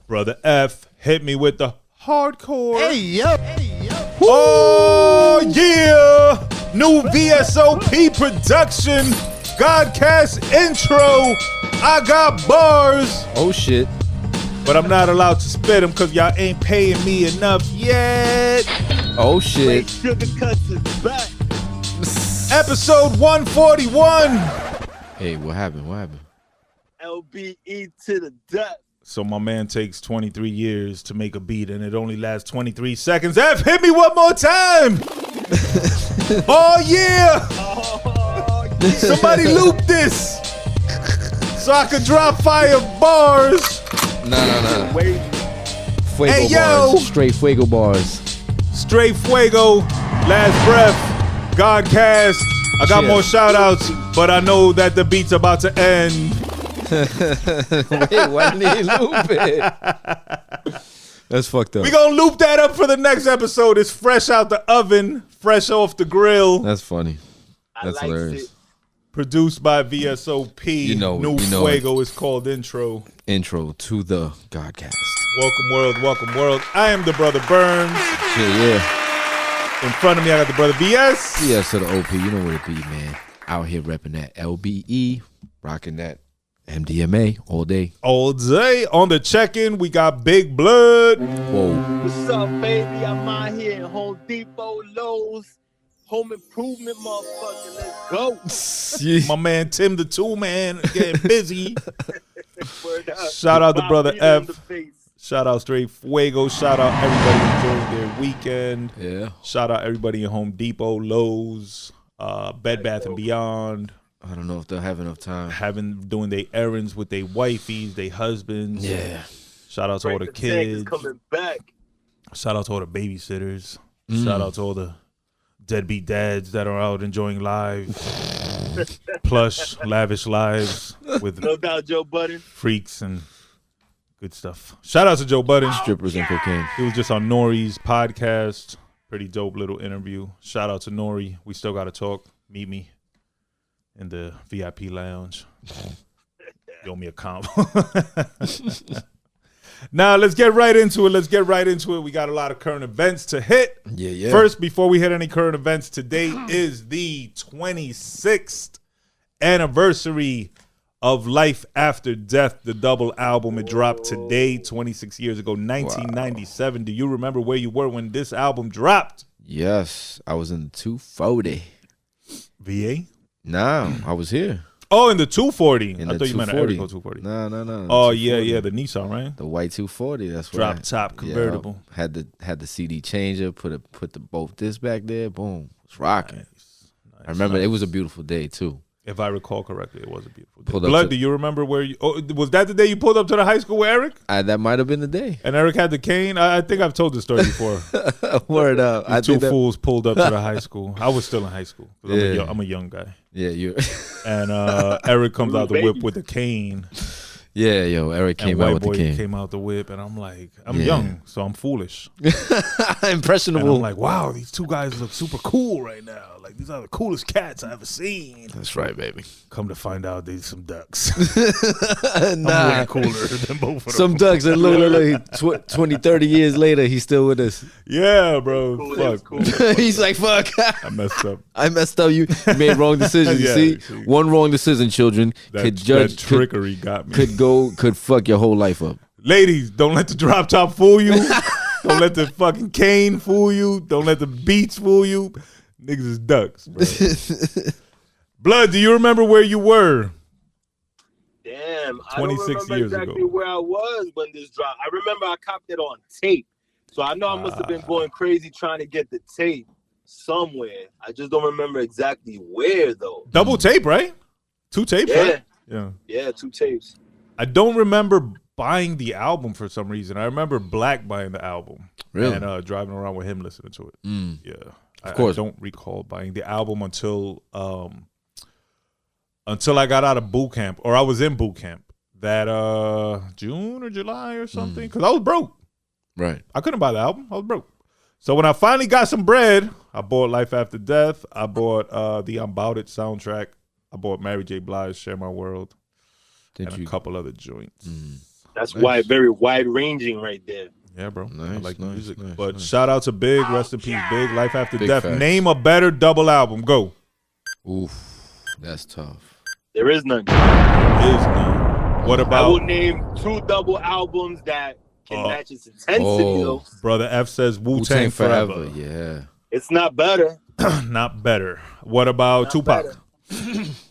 Brother F hit me with the hardcore. Hey, yo. Hey, yo. Oh, yeah. New VSOP production. Godcast intro. I got bars. Oh, shit. But I'm not allowed to spit them because y'all ain't paying me enough yet. Oh, shit. Sugar Cuts is back. Episode 141. Hey, what happened? What happened? LBE to the death. So my man takes 23 years to make a beat and it only lasts 23 seconds. F, hit me one more time. Oh, yeah. Oh, yeah. Somebody loop this so I could drop fire bars. No. Wait. Fuego Hey, yo. bars. Straight fuego bars. Straight fuego, last breath, Godcast. I got Shit. more shout outs, but I know that the beat's about to end. Wait, why didn't he loop it? That's fucked up. We gonna loop that up for the next episode. It's fresh out the oven, fresh off the grill. That's funny. I That's likes hilarious. it. Produced by VSOP. You know it, New you know Fuego is called Intro. Intro to the Godcast. Welcome world, welcome world. I am the brother Burnz. Yeah. In front of me, I got the brother B.S. Yeah, so the OP, you know what it be, man. Out here repping that LBE, rocking that MDMA all day. All day on the check-in, we got Big Blood. Whoa. What's up, baby? I'm out here in Home Depot, Lowe's, home improvement, motherfucker. Let's go. My man Tim the Tool Man getting busy. Word up. Shout out to Bob brother Peter in F. the face. Shout out Straight Fuego. Shout out everybody enjoying their weekend. Yeah. Shout out everybody in Home Depot, Lowe's, Bed Bath and Beyond. I don't know if they'll have enough time. Doing their errands with their wifeys, their husbands. Yeah. Shout out to all the Frank the Tank is kids. coming back. Shout out to all the babysitters. Shout out to all the deadbeat dads that are out enjoying lives. Plush, lavish lives with No doubt, Joe Budden. freaks and good stuff. Shout out to Joe Budden. Strippers and cocaine. He was just on Nori's podcast. Pretty dope little interview. Shout out to Nori. We still got to talk. Meet me in the VIP lounge. You owe me a comp. Now, let's get right into it. We got a lot of current events to hit. Yeah. First, before we hit any current events, today is the 26th anniversary of Life After Death, the double album. It dropped today, 26 years ago, 1997. Wow. Do you remember where you were when this album dropped? Yes. I was in the 240. VA? No, I was here. Oh, in the 240. In I the thought you meant an 240. Erico 240. No. Oh, yeah, the Nissan, right? The white 240. That's what Drop top convertible. Yeah, had the CD changer. Put the both discs back there. Boom. It's rocking. Nice. I remember it was a beautiful day too. If I recall correctly, it was a beautiful day. Pulled up Blood, to- do you remember where you... Oh, was that the day you pulled up to the high school with Eric? That might have been the day. And Eric had the cane? I think I've told this story before. Word up. I Two think that, fools pulled up to the high school. I was still in high school. 'Cause Yeah. I'm a young guy. Yeah, you. And Eric comes out the whip babies. with a cane. Yeah, yo. Eric And came out white with the boy king. came out the whip. And I'm like, I'm Yeah. young, so I'm foolish. And Impressionable. I'm like, wow, these two guys look super cool right now. Like, these are the coolest cats I've ever seen. That's right, baby. Come to find out, they're some ducks. I'm way cooler than both of them. Some ducks that look like 20, 30 years later, he's still with us. Yeah, bro. Cool, Fuck. cool. He's like, fuck. I messed up. I messed up. You made wrong decisions. Yeah, you see? see. One wrong decision, children, That could trickery got me. could fuck your whole life up. Ladies, don't let the drop top fool you. Don't let the fucking cane fool you. Don't let the beats fool you. Niggas is ducks, bro. Blood, do you remember where you were? Damn, I don't 26 remember years exactly ago. where I was when this dropped. I remember I copped it on tape. So I know I must have been going crazy trying to get the tape somewhere. I just don't remember exactly where, though. Double tape, right? 2 tapes, Yeah. right? Yeah. Yeah, 2 tapes. I don't remember buying the album for some reason. I remember Black buying the album. Really? And driving around with him listening to it. Yeah. Of course. I don't recall buying the album until I got out of boot camp, or I was in boot camp that June or July or something, because I was broke. Right. I couldn't buy the album. I was broke. So when I finally got some bread, I bought Life After Death. I bought the I'm Bout It soundtrack. I bought Mary J. Blige, Share My World, and a couple other joints. That's why very wide ranging right there. Yeah, bro. I Nice, like the nice, music. nice, But nice. shout out to Big, rest in peace, Big, Life After Big Death. facts. Name a better double album. Go. Oof, that's tough. There is none. Is none. What I about will name 2 double albums that can match its intensity, though. Brother F says Wu-Tang Forever. Yeah. It's not better. Not better. What about Not Tupac? better.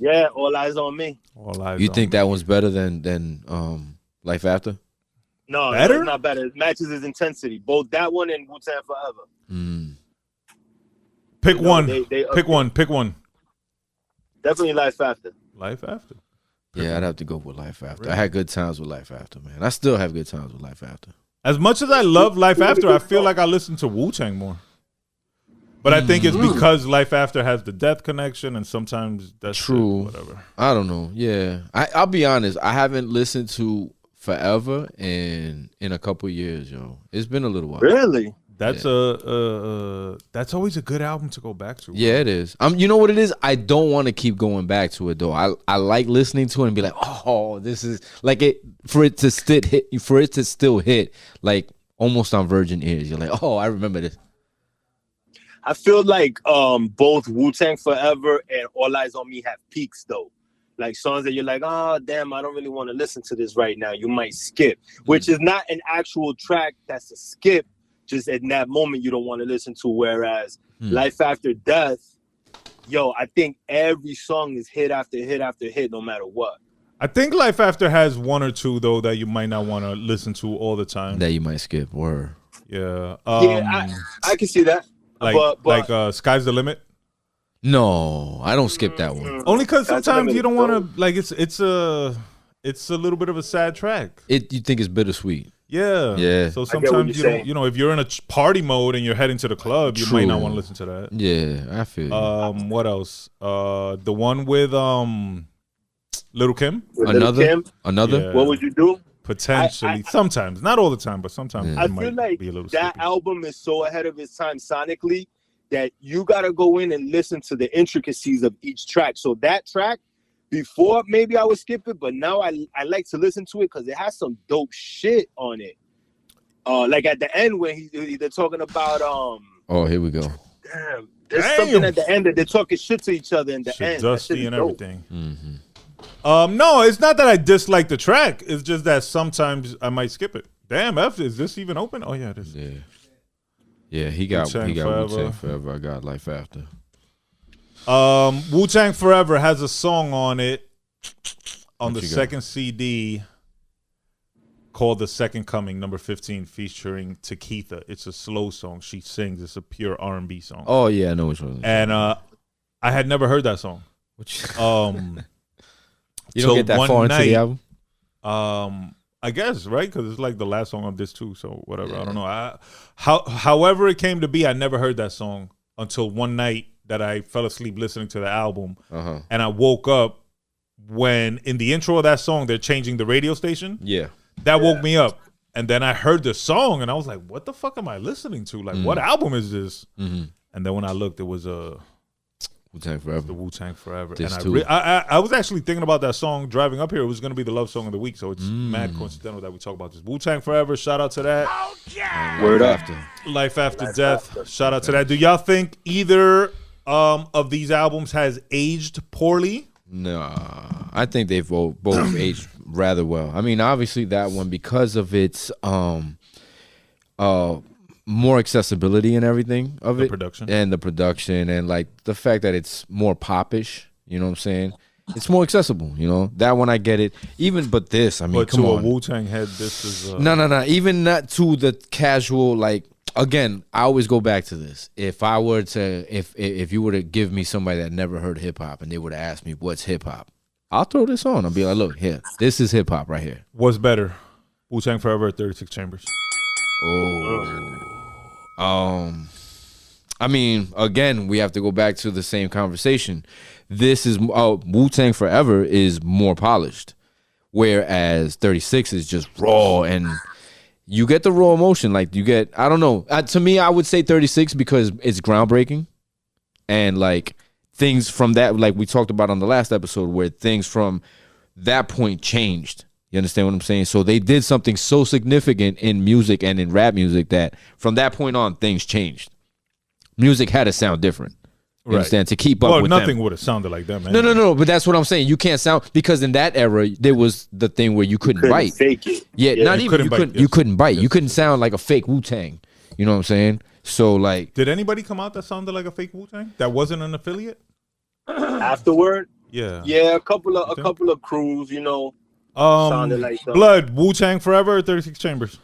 Yeah, All Eyes on Me. All Eyes You on think Me. that one's better than Life After? No, Better? it's not better. It matches its intensity. Both that one and Wu-Tang Forever. Pick You know, one. they Pick one. Pick one. Definitely Life After. Life After. Yeah, I'd have to go with Life After. I had good times with Life After, man. I still have good times with Life After. As much as I love Life After, I feel like I listen to Wu-Tang more. But I think it's because Life After has the death connection, and sometimes that's True. whatever. I don't know. Yeah, I'll be honest. I haven't listened to Forever in a couple years, yo. It's been a little while. Really? That's that's always a good album to go back to. Yeah, it is. You know what it is? I don't want to keep going back to it though. I like listening to it and be like, oh, this is like it for it to still hit like almost on virgin ears. You're like, oh, I remember this. I feel like both Wu-Tang Forever and All Eyes on Me have peaks though. Like songs that you're like, oh damn, I don't really want to listen to this right now. You might skip, which is not an actual track that's a skip. Just in that moment you don't want to listen to. Whereas Life After Death, yo, I think every song is hit after hit after hit, no matter what. I think Life After has one or two though that you might not want to listen to all the time. That you might skip. Word. Yeah. Yeah, I can see that. Like Sky's the Limit. No, I don't skip that one. Only because Sky's the sometimes Limit you don't is want dope. to like it's a little bit of a sad track. You think it's bittersweet? Yeah. Yeah. So what sometimes you're you don't, if you're in a party mode and you're heading to the club, you might not want to listen to that. Yeah, I feel you. What else? The one with Little Kim. With Lil' Kim, Another. Yeah. what would you do? Potentially, sometimes, not all the time, but sometimes Yeah. I it might feel like be a little that skippy. album is so ahead of its time sonically that you gotta go in and listen to the intricacies of each track. So that track, before maybe I would skip it, but now I like to listen to it because it has some dope shit on it. Like at the end when they're talking about Oh, here we go. damn, there's something at the end that they're talking shit to each other in the end. That shit Dusty is and dope. everything. Mm-hmm. No, it's not that I dislike the track. It's just that sometimes I might skip it. Damn, F, is this even open? Oh yeah, it is. Yeah. Yeah, he got Wu-Tang Wu-Tang Forever. I got Life After. Wu-Tang Forever has a song on it on What the you got? second CD called The Second Coming, number 15, featuring Takitha. It's a slow song. She sings. It's a pure R&B song. Oh yeah, I know which one. And I had never heard that song. You don't get that one far into the night, album. I guess, right? Because it's like the last song of this too. So whatever. Yeah. I don't know. However it came to be, I never heard that song until one night that I fell asleep listening to the album, and I woke up when in the intro of that song they're changing the radio station. Yeah, that woke me up, and then I heard the song, and I was like, "What the fuck am I listening to? Like, what album is this?" And then when I looked, it was Wu-Tang Forever. The Wu-Tang Forever. This and too. I was actually thinking about that song driving up here. It was going to be the love song of the week, so it's mad coincidental that we talk about this. Wu-Tang Forever, shout out to that. Oh, yeah. Word up. Life After Death, shout out to that. Do y'all think either of these albums has aged poorly? No, I think they've both aged rather well. I mean, obviously that one because of its more accessibility and everything of it, and the production and like the fact that it's more popish. You know what I'm saying? It's more accessible. You know that one I get it. But this, I mean, but come to on. a Wu-Tang head, this is no. Even not to the casual like. Again, I always go back to this. If I were to, if you were to give me somebody that never heard hip hop and they were to ask me what's hip hop, I'll throw this on. I'll be like, look, here, this is hip hop right here. What's better, Wu-Tang Forever or 36 Chambers? I mean, again, we have to go back to the same conversation. This is Wu-Tang Forever is more polished, whereas 36 is just raw and. You get the raw emotion, like you get. I don't know. To me, I would say 36 because it's groundbreaking, and like things from that, like we talked about on the last episode, where things from that point changed. You You understand what I'm saying? So they did something so significant in music and in rap music that from that point on, things changed. Music had to sound different. You understand? To keep up with nothing them. would have sounded like them. No. But that's what I'm saying. You can't sound, because in that era there was the thing where you couldn't write. Fake it. Yeah, not even you couldn't bite. Yes. You couldn't sound like a fake Wu-Tang. You know what I'm saying? So like, did anybody come out that sounded like a fake Wu-Tang that wasn't an affiliate afterward? Yeah, a couple of crews, you know, sounded like them. Blood, Wu-Tang Forever, or 36 Chambers.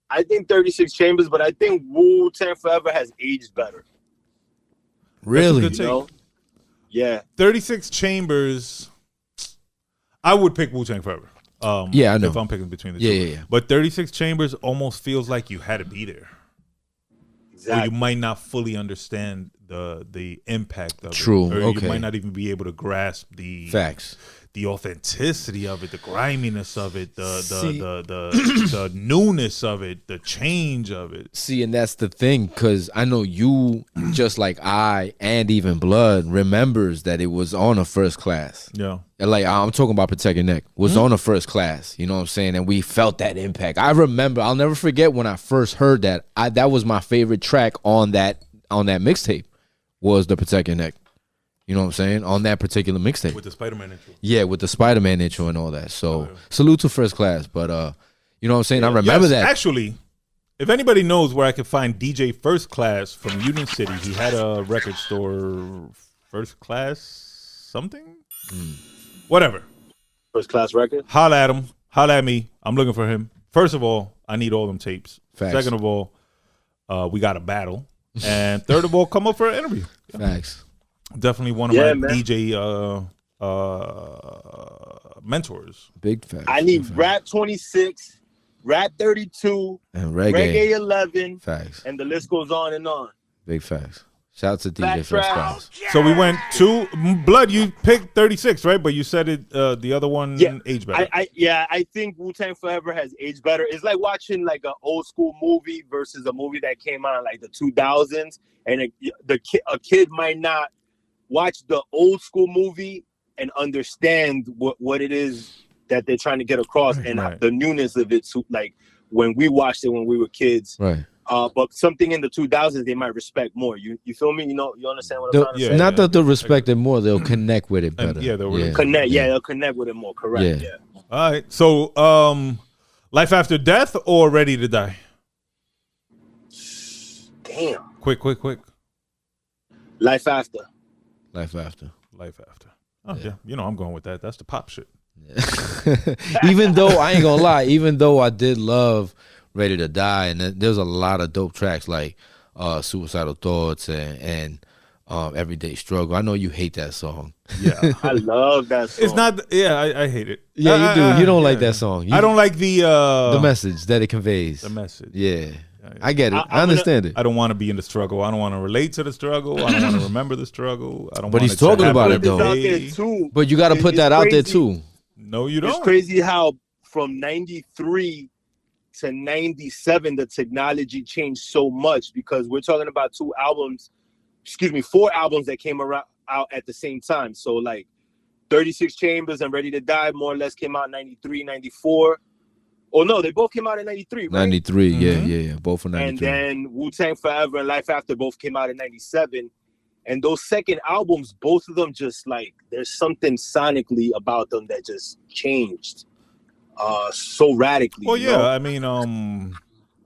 I think 36 Chambers, but I think Wu-Tang Forever has aged better. really? That's a good take. You know? Yeah. 36 Chambers, I would pick Wu-Tang Forever. Yeah, I know. If I'm picking between the two. Yeah. But 36 Chambers almost feels like you had to be there. Exactly. Or you might not fully understand the impact of True. it. Or Okay. you might not even be able to grasp the Facts. the authenticity of it, the griminess of it, the newness of it, the change of it. See, and that's the thing, because I know you, just like I and even Blood, remembers that it was on a first class. Yeah. Like, I'm talking about Protect Your Neck, was on a first class, you know what I'm saying? And we felt that impact. I remember, I'll never forget when I first heard that. That was my favorite track on that mixtape, was the Protect Your Neck. You know what I'm saying? On that particular mixtape. With the Spider-Man intro. Yeah, with the Spider-Man intro and all that. So, salute to First Class. But, you know what I'm saying? I remember that. Actually, if anybody knows where I could find DJ First Class from Union City, he had a record store, First Class something? Whatever. First Class record. Holla at him. Holla at me. I'm looking for him. First of all, I need all them tapes. Facts. Second of all, we got a battle. And third of all, come up for an interview. Facts. Definitely one of my man. DJ mentors. Big facts. I need Big facts. Rap 26, Rap 32, And Reggae 11, Facts. and the list goes on and on. Big facts. Shout out to DJ Back First round. Class. So we went to Blood. You picked 36, right? But you said it. The other one aged better. I think Wu-Tang Forever has aged better. It's like watching like an old school movie versus a movie that came out in like the 2000s, and a kid might not watch the old school movie and understand what it is that they're trying to get across, and the newness of it. So, like when we watched it when we were kids, Right. But something in the 2000s they might respect more. You feel me? You know, you understand what I'm trying to say? Not that they'll respect it more, they'll connect with it better. Yeah, they'll really Connect. Yeah, they'll connect with it more. Correct. Yeah. All right. So, Life After Death or Ready to Die? Damn. Quick. Life After. Life After. Life After. Oh yeah. You know I'm going with that. That's the pop shit. Even though I ain't gonna lie, even though I did love Ready to Die, and there's a lot of dope tracks like Suicidal Thoughts and Everyday Struggle. I know you hate that song. Yeah. I love that song. It's not. Yeah, I hate it. Yeah, you do. You don't like that song. I don't like the message that it conveys. The message. Yeah. I get it. I understand it. I don't want to be in the struggle. I don't want to relate to the struggle. I don't want to remember the struggle. I don't. But want he's talking about it, It's though. out there too. But you got to put that out there crazy. too. No, you It's don't. crazy how from 93 to 97 the technology changed so much, because we're talking about 4 albums that came out at the same time. So like 36 Chambers and Ready to Die more or less came out in 93, 94. Oh no, they both came out in 93, right? 93, yeah. Both in 93. And then Wu-Tang Forever and Life After both came out in 97. And those second albums, both of them just like, there's something sonically about them that just changed so radically. Well, you yeah. know? I mean,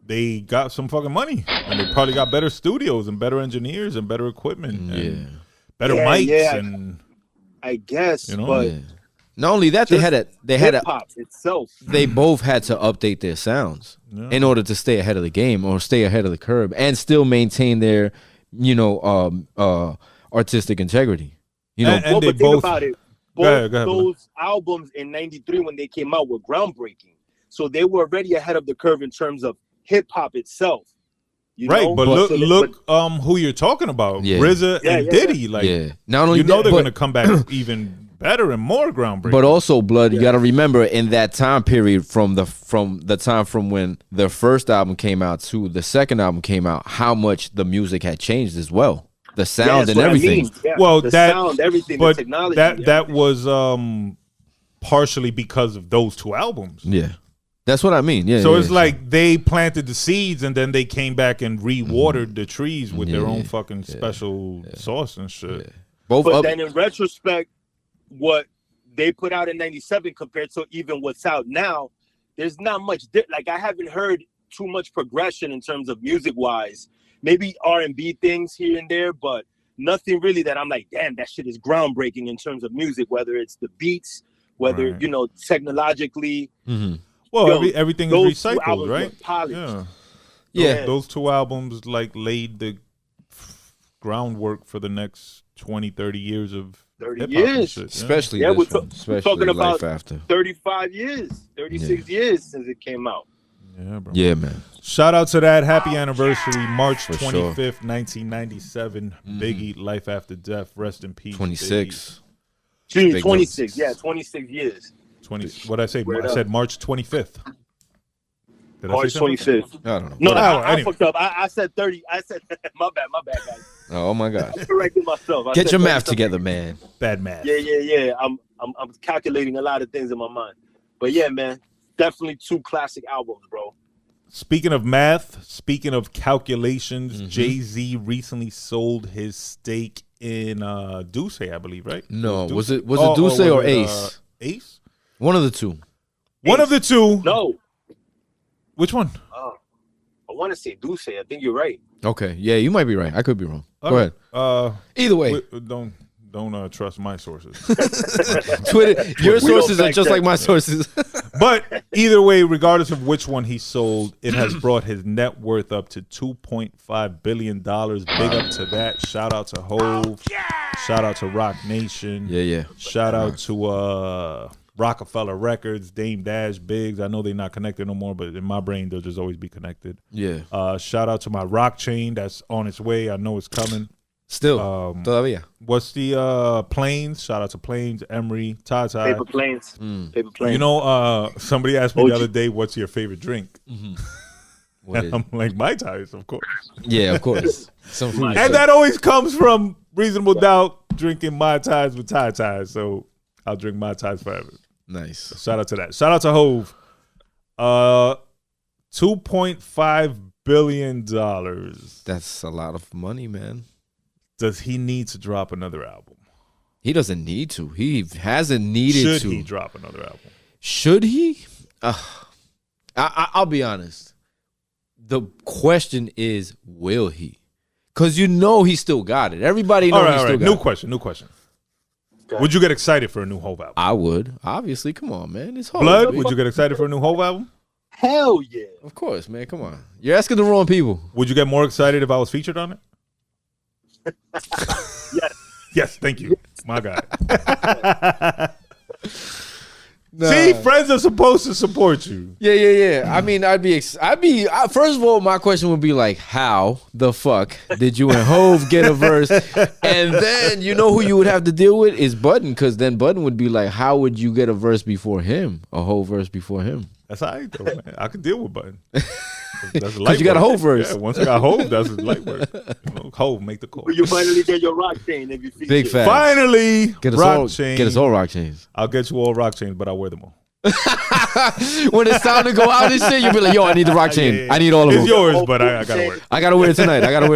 they got some fucking money, and they probably got better studios and better engineers and better equipment and better mics and I guess, you know, but not only that, they had hip-hop itself. they both had to update their sounds in order to stay ahead of the game or stay ahead of the curve and still maintain their, artistic integrity. You know, and they but both. think about it. Go Both ahead, those albums in 93 when they came out were groundbreaking. So they were already ahead of the curve in terms of hip-hop itself. You Right, know? but look who you're talking about, Yeah. RZA and Yeah. Diddy. Like, not only they're that, going to come back even better and more groundbreaking. but also, Blood, you got to remember in that time period from the time from when the first album came out to the second album came out, how much the music had changed as well, the sound and everything. Yeah, well, the that sound, everything, but the technology. that was partially because of those two albums. Yeah. That's what I mean. Yeah. So yeah, it's like they planted the seeds and then they came back and re-watered the trees with their own fucking special sauce and shit. Yeah. Both but then in retrospect, what they put out in 97 compared to even what's out now, there's not much. Like, I haven't heard too much progression in terms of music-wise. Maybe R&B things here and there, but nothing really that I'm like, damn, that shit is groundbreaking in terms of music, whether it's the beats, whether, you know, technologically. Well, everything is recycled, right? Yeah. Those two albums like laid the groundwork for the next 20, 30 years of 30 years. Shit, especially we're especially talking about after 35 years, 36 years since it came out. Yeah, bro. Yeah, man. Shout out to that. Happy anniversary, March 25th, 1997. Biggie, Life After Death. Rest in peace. 26. 26. Yeah, 26 years. 20. What I say? I said March 25th. Did March 25th. I don't know. No, I fucked up. I said 30. I said my bad, guys. Oh my gosh. I corrected myself. Get your math together, man. Bad math. Yeah. I'm calculating a lot of things in my mind. But yeah, man, definitely two classic albums, bro. Speaking of math, speaking of calculations, Jay-Z recently sold his stake in Duce, I believe, right? No, was it Duce or Ace? Ace? One of the two. One of the two. No. Which one? I want to say Duce. I think you're right. Okay. Yeah, you might be right. I could be wrong. Go ahead. Either way. Don't trust my sources. Twitter, your sources are just like my sources. But either way, regardless of which one he sold, it has brought his net worth up to $2.5 billion. Big up to that. Shout out to Hove. Shout out to Rock Nation. Yeah. Shout out to Rockefeller Records, Dame Dash, Biggs. I know they're not connected no more, but in my brain, they'll just always be connected. Yeah. Shout out to my rock chain that's on its way. I know it's coming. Still. Todavía. What's the Planes? Shout out to Planes, Emery, Tata. Paper Planes. Paper Planes. You know, somebody asked me the other day, what's your favorite drink? And I'm like, Mai Tais, of course. Yeah, of course. Some fruit. And that always comes from Reasonable Doubt drinking Mai Tais with Thai Tais. So I'll drink Mai Tais forever. Nice. Shout out to that. Shout out to Hove. $2.5 billion. That's a lot of money, man. Does he need to drop another album? He doesn't need to. He hasn't needed to. Should he drop another album? Should he? I'll be honest. The question is, will he? Because you know he still got it. Everybody knows he still got it. New question. Okay. Would you get excited for a new Hove album? I would. Obviously. Come on, man. It's Hove. Blood, would you get excited for a new Hove album? Hell yeah. Of course, man. Come on. You're asking the wrong people. Would you get more excited if I was featured on it? Yes, thank you. My guy. Nah. See, friends are supposed to support you. Yeah. I mean, first of all, my question would be like, how the fuck did you and Hove get a verse? And then you know who you would have to deal with is Button, because then Button would be like, how would you get a verse before him? A whole verse before him? That's all right, though, man. I could deal with Button. Because you got a Hove verse. Yeah, once I got Hove, that's light work. Hove, make the call. Will you finally get your rock chain if you feature? Big fat. Finally, get us rock all, chain. Get us all rock chains. I'll get you all rock chains, but I'll wear them all. When it's time to go out and shit, you'll be like, yo, I need the rock chain. Yeah. I need all of them. It's yours, but I gotta wear it. I gotta wear it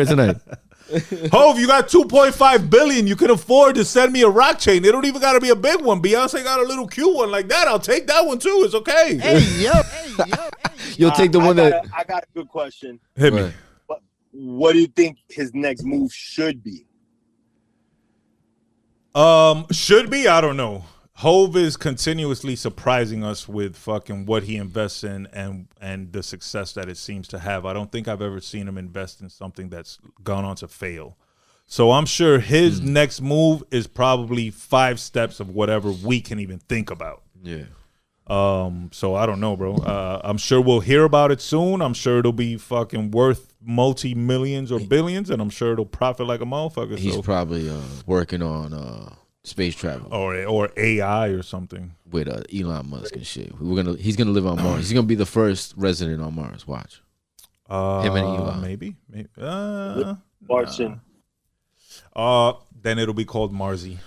tonight. Hove, you got $2.5 billion. You can afford to send me a rock chain. It don't even gotta be a big one. Beyonce got a little cute one like that. I'll take that one too. It's okay. Hey, yo. You'll take the one that. I got a good question. Hit me. What do you think his next move should be? Should be? I don't know. Hove is continuously surprising us with fucking what he invests in and the success that it seems to have. I don't think I've ever seen him invest in something that's gone on to fail. So I'm sure his next move is probably 5 steps of whatever we can even think about. Yeah. So I don't know, bro. I'm sure we'll hear about it soon. I'm sure it'll be fucking worth multi-millions or billions, and I'm sure it'll profit like a motherfucker. He's probably working on space travel or AI or something with Elon Musk and shit. He's gonna live on Mars. He's gonna be the first resident on Mars. Watch. Him and Elon. Maybe. Martian. Then it'll be called Marsy.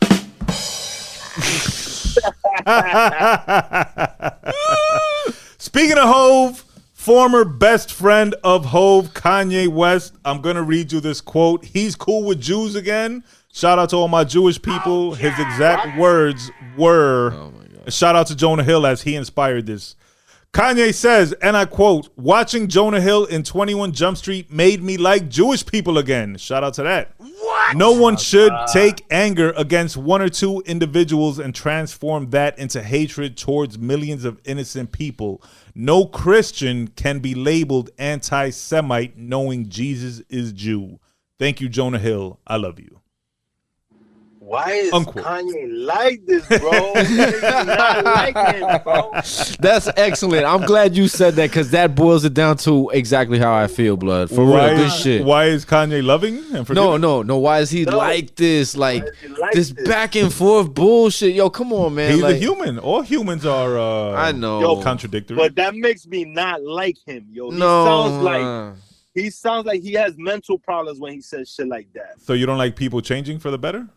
Speaking of Hove, former best friend of Hove, Kanye West. I'm going to read you this quote. He's cool with Jews again. Shout out to all my Jewish people. His exact words were, shout out to Jonah Hill as he inspired this. Kanye says, and I quote, watching Jonah Hill in 21 Jump Street made me like Jewish people again. Shout out to that. What? No one should take anger against one or two individuals and transform that into hatred towards millions of innocent people. No Christian can be labeled anti-Semite knowing Jesus is Jew. Thank you, Jonah Hill. I love you. Why is Kanye like this, bro? Why is he not like him, bro? That's excellent. I'm glad you said that because that boils it down to exactly how I feel, blood. For real, good shit. Why is Kanye loving and forgiving? No. Why is he like this? Like this back and forth bullshit. Yo, come on, man. He's a human. All humans are I know contradictory. But that makes me not like him, yo. He sounds like he has mental problems when he says shit like that. So you don't like people changing for the better?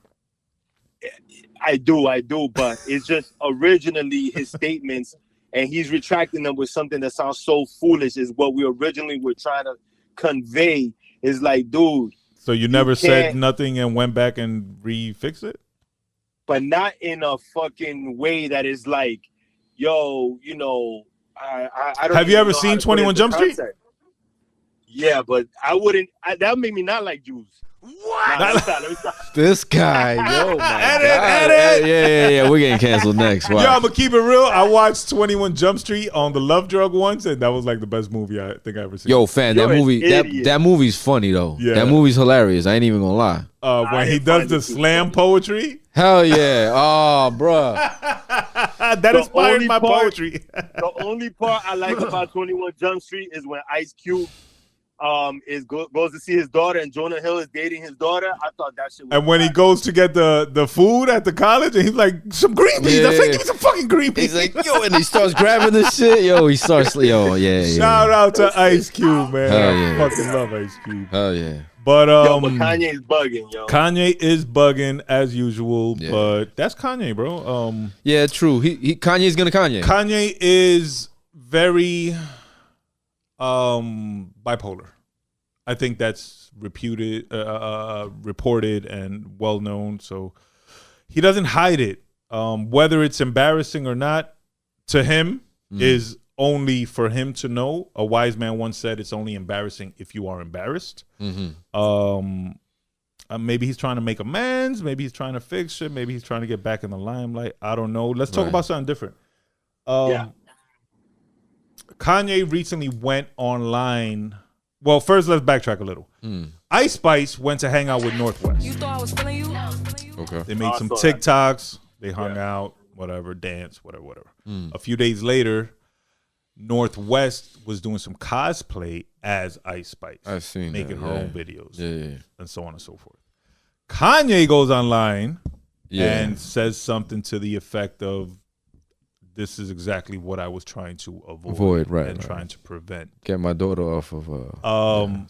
I do, but it's just originally his statements, and he's retracting them with something that sounds so foolish. Is what we originally were trying to convey. Is like, dude. So you never said nothing and went back and refixed it? But not in a fucking way that is like, yo, you know, I don't. Have you ever seen 21 Jump Street? Yeah, but I wouldn't. That would make me not like Jews. What? Nah, let me stop. This guy, yo, edit. Yeah. We're getting canceled next. Wow. Yo, I'm gonna keep it real. I watched 21 Jump Street on the Love Drug once, and that was like the best movie I think I ever seen. Yo, fan, that movie, that movie's funny though. Yeah, that movie's hilarious. I ain't even gonna lie. When he does the slam poetry. Hell yeah! Oh, bruh. That inspired my poetry. The only part I like about 21 Jump Street is when Ice Cube goes to see his daughter and Jonah Hill is dating his daughter. I thought that shit was and when he goes to get the food at the college and he's like, some green beans. I said, give me some fucking green beans. He's like, yo, and he starts grabbing this shit. Shout out to Ice Cube, man. I fucking love Ice Cube. Hell yeah. But but Kanye is bugging, yo. Kanye is bugging as usual, but that's Kanye, bro. Yeah, true. Kanye's gonna Kanye. Kanye is very bipolar. I think that's reported and well known. So he doesn't hide it. Whether it's embarrassing or not to him is only for him to know. A wise man once said it's only embarrassing if you are embarrassed. Maybe he's trying to make amends. Maybe he's trying to fix shit. Maybe he's trying to get back in the limelight. I don't know. Let's talk about something different. Kanye recently went online. Well, first let's backtrack a little. Ice-Spice went to hang out with Northwest. You thought I was feeling you? Okay. They made some TikToks. They hung out, whatever, dance, whatever. A few days later, Northwest was doing some cosplay as Ice-Spice. I've seen making her own videos. Yeah. And so on and so forth. Kanye goes online and says something to the effect of, this is exactly what I was trying to avoid and trying to prevent. Get my daughter off of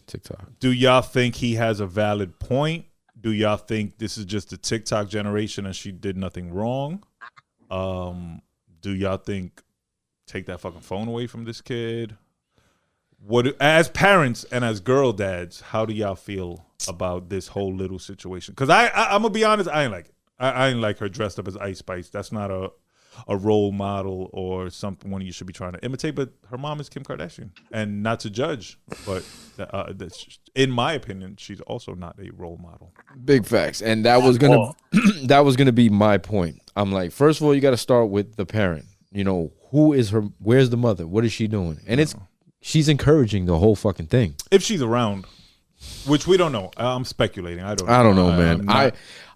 TikTok. Do y'all think he has a valid point? Do y'all think this is just a TikTok generation and she did nothing wrong? Do y'all think take that fucking phone away from this kid? As parents and as girl dads, how do y'all feel about this whole little situation? Because I'm gonna be honest, I ain't like it. I ain't like her dressed up as Ice Spice. That's not a role model or someone you should be trying to imitate, but her mom is Kim Kardashian, and not to judge, but in my opinion, she's also not a role model. Big facts, and that was gonna be my point. I'm like, first of all, you got to start with the parent. You know, where's the mother? What is she doing? And she's encouraging the whole fucking thing. If she's around, which we don't know. I'm speculating. I don't know, man. I'm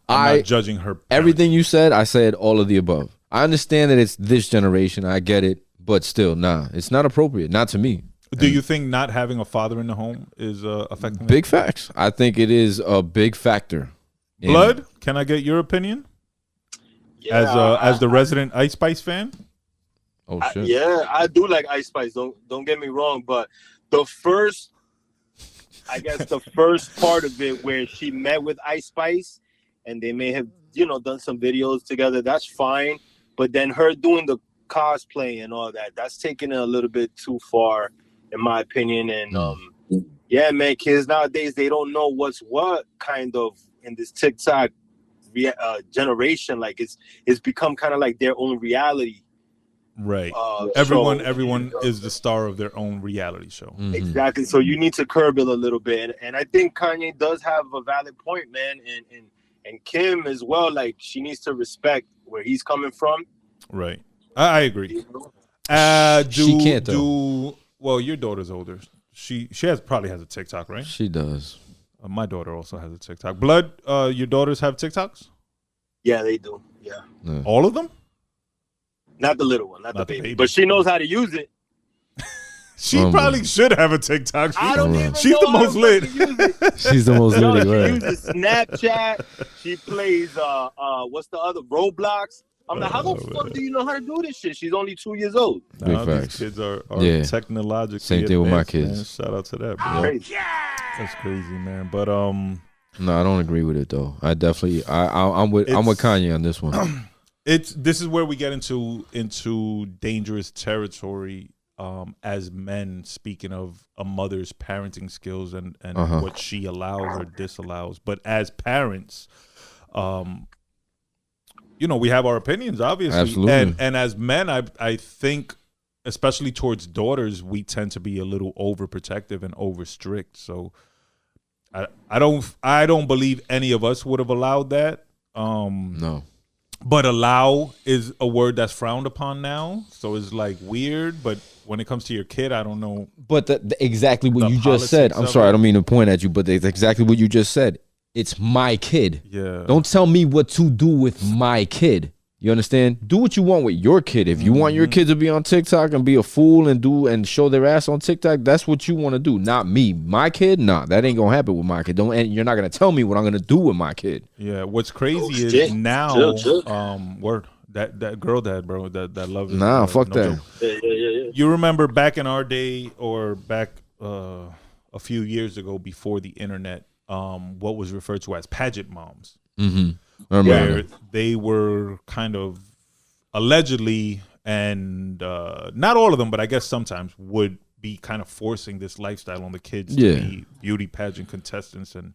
not judging her parent. Everything you said, I said all of the above. I understand that it's this generation. I get it. But still, nah, it's not appropriate. Not to me. Do you think not having a father in the home is affecting big facts? I think it is a big factor. Blood, can I get your opinion? Yeah, as the resident Ice Spice fan? Oh shit. I do like Ice Spice. Don't get me wrong, but the first part of it where she met with Ice Spice and they may have, done some videos together, that's fine. But then her doing the cosplay and all that, that's taking it a little bit too far, in my opinion. And yeah, man, kids nowadays, they don't know what's what kind of in this TikTok generation. Like it's become kind of like their own reality. Right. Everyone is the star of their own reality show. Exactly. So you need to curb it a little bit. And I think Kanye does have a valid point, man. And Kim as well. Like, she needs to respect where he's coming from. Right. I agree. She can't though. Well, your daughter's older. She probably has a TikTok, right? She does. My daughter also has a TikTok. Blood, your daughters have TikToks? Yeah, they do. Yeah. All of them? Not the little one, not the baby. But she knows how to use it. She probably should have a TikTok. I don't even She's know the most lit. She's the most lit. She uses Snapchat. She plays what's the other, Roblox. I'm like, how the fuck do you know how to do this shit? She's only 2 years old. These kids are technologically same thing with my kids. Man. Shout out to that, bro. That's crazy, man. But no, I don't agree with it though. I definitely I'm with Kanye on this one. This is where we get into dangerous territory as men, speaking of a mother's parenting skills and what she allows or disallows. But as parents, we have our opinions, obviously. Absolutely. And as men, I think, especially towards daughters, we tend to be a little overprotective and over strict. So I don't believe any of us would have allowed that. No. But allow is a word that's frowned upon now. So it's like weird, but when it comes to your kid, I don't know. But exactly what you just said. I'm sorry, I don't mean to point at you, but it's exactly what you just said. It's my kid. Yeah. Don't tell me what to do with my kid. You understand? Do what you want with your kid. If you want your kid to be on TikTok and be a fool and show their ass on TikTok, that's what you want to do. Not me. My kid, nah, that ain't gonna happen with my kid. And you're not gonna tell me what I'm gonna do with my kid. Yeah. What's crazy is now, that girl dad, bro, that loves. Nah, fuck that. Yeah. You remember back in our day, or back a few years ago, before the internet, what was referred to as pageant moms. Where they were kind of allegedly, and not all of them, but I guess sometimes would be kind of forcing this lifestyle on the kids to be beauty pageant contestants and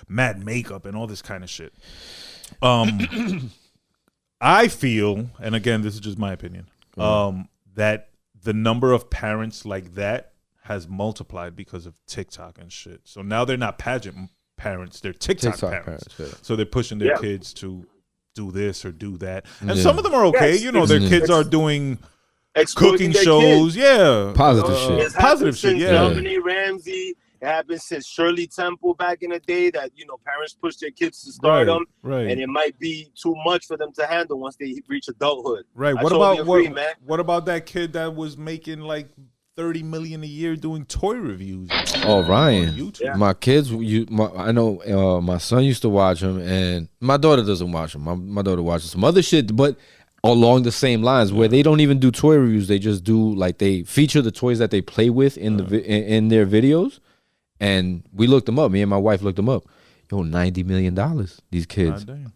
mad makeup and all this kind of shit. I feel, and again, this is just my opinion, that the number of parents like that has multiplied because of TikTok and shit. So now they're not pageant parents, they're TikTok parents. So they're pushing their kids to do this or do that. And some of them are okay. Their kids are doing cooking shows. Yeah. Positive shit. Positive shit, yeah. Dominique Ramsey. It happened since Shirley Temple back in the day that, parents push their kids to stardom. Right. And it might be too much for them to handle once they reach adulthood. Right. What about that kid that was making like $30 million a year doing toy reviews? Oh, Ryan. YouTube. My kids, I know my son used to watch them, and my daughter doesn't watch them. My daughter watches some other shit, but along the same lines, where they don't even do toy reviews. They just do, like, they feature the toys that they play with in in their videos. And we looked them up. Me and my wife looked them up. Yo, $90 million, these kids. You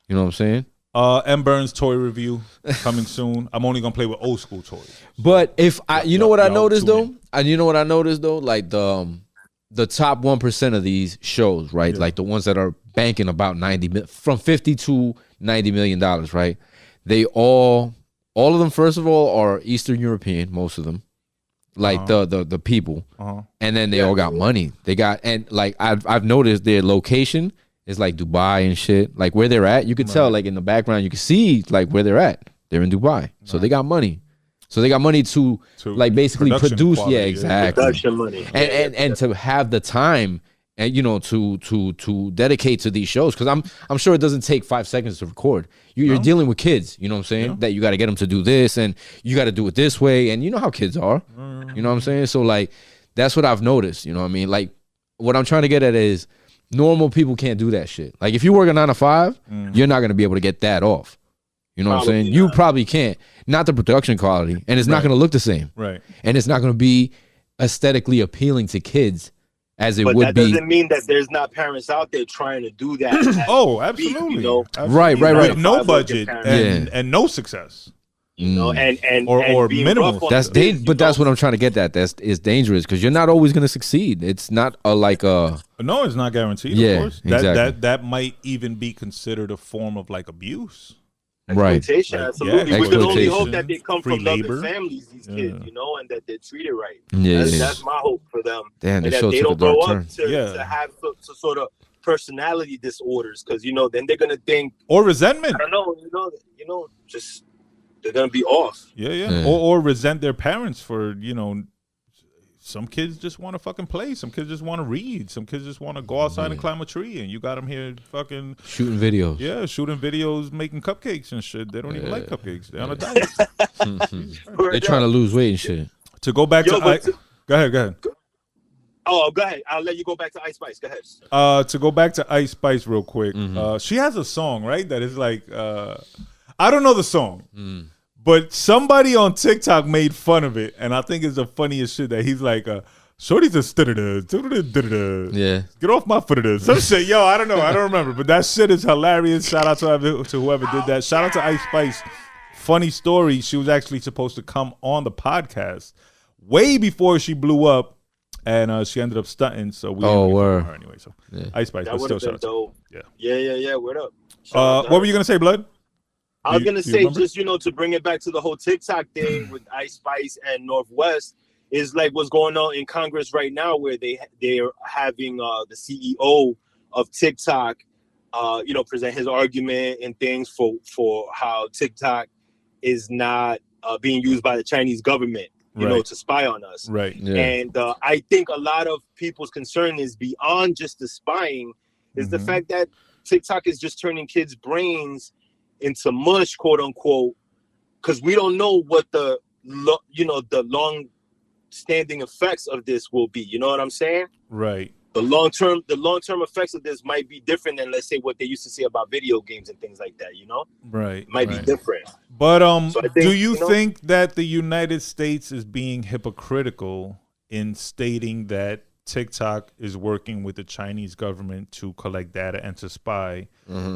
know what I'm saying? M. Burnz toy review coming soon. I'm only gonna play with old school toys. But if you know what I noticed though? Like the top 1% of these shows, right? Yeah. Like the ones that are banking about from $50 to $90 million, right? They all of them, first of all, are Eastern European, most of them. Like the people. And then they all got money. They got, and like I've noticed their location is like Dubai and shit. Like where they're at, you could tell, like in the background, you can see like where they're at. They're in Dubai. So they got money. So they got money to like basically produce. Quality, exactly. Production money. And to have the time and to dedicate to these shows, because I'm sure it doesn't take 5 seconds to record. You're dealing with kids, you know what I'm saying? That you got to get them to do this and you got to do it this way, and you know how kids are. You know what I'm saying? So like that's what I've noticed, you know what I mean? Like what I'm trying to get at is normal people can't do that shit. Like if you work a 9 to 5, you're not going to be able to get that off. You know what I'm saying? Not. You probably can't. Not the production quality, and it's not going to look the same. Right. And it's not going to be aesthetically appealing to kids as it but would that be. doesn't mean that there's not parents out there trying to do that. Oh, absolutely. You know? Right. With no 5 budget working parents. and no success. You know, and Or being minimal. rough on That's the kids, but that's what I'm trying to get at. It's dangerous because you're not always gonna succeed. It's not like a No, it's not guaranteed. Yeah, of course. exactly. That might even be considered a form of like abuse. right. exploitation. Like, Absolutely. yeah, we can only exploitation. hope that they come Free from labor. loving families, these kids, you know, and that they're treated right. Yeah, That's my hope for them. Damn, and the that show they took a don't grow dark up turn. to have some sort of personality disorders, because you know, then they're gonna think, Or resentment. I don't know, just they're gonna be off. Yeah. Or resent their parents for, some kids just want to fucking play. Some kids just want to read. Some kids just want to go outside and climb a tree. And you got them here fucking Shooting videos. Yeah, shooting videos, making cupcakes and shit. They don't even like cupcakes. They're on a diet. They're trying to lose weight and shit. To go back go ahead. Oh, go ahead. I'll let you go back to Ice Spice. Go ahead. To go back to Ice Spice real quick. She has a song, right? That is like I don't know the song. But somebody on TikTok made fun of it, and I think it's the funniest shit that he's like, "Shorty's a Yeah. get off my foot." Some shit, yo, I don't know, I don't remember, but that shit is hilarious. Shout out to whoever did that. Shout out to Ice Spice. Funny story, she was actually supposed to come on the podcast way before she blew up, and she ended up stunting. So we word. her anyway. So Ice Spice, That but would still have been shout out. dope. Yeah. Yeah. Word up. What were you gonna say, Blood? I was gonna say, remember? just to bring it back to the whole TikTok thing with Ice Spice and Northwest, is like what's going on in Congress right now, where they're having the CEO of TikTok, present his argument and things for how TikTok is not being used by the Chinese government, to spy on us. Right. Yeah. And I think a lot of people's concern is beyond just the spying, is the fact that TikTok is just turning kids' brains into mush, quote unquote, because we don't know what the long standing effects of this will be. You know what I'm saying? Right. The long term effects of this might be different than, let's say, what they used to say about video games and things like that. Right. It might be different. But So I think, do you think that the United States is being hypocritical in stating that TikTok is working with the Chinese government to collect data and to spy,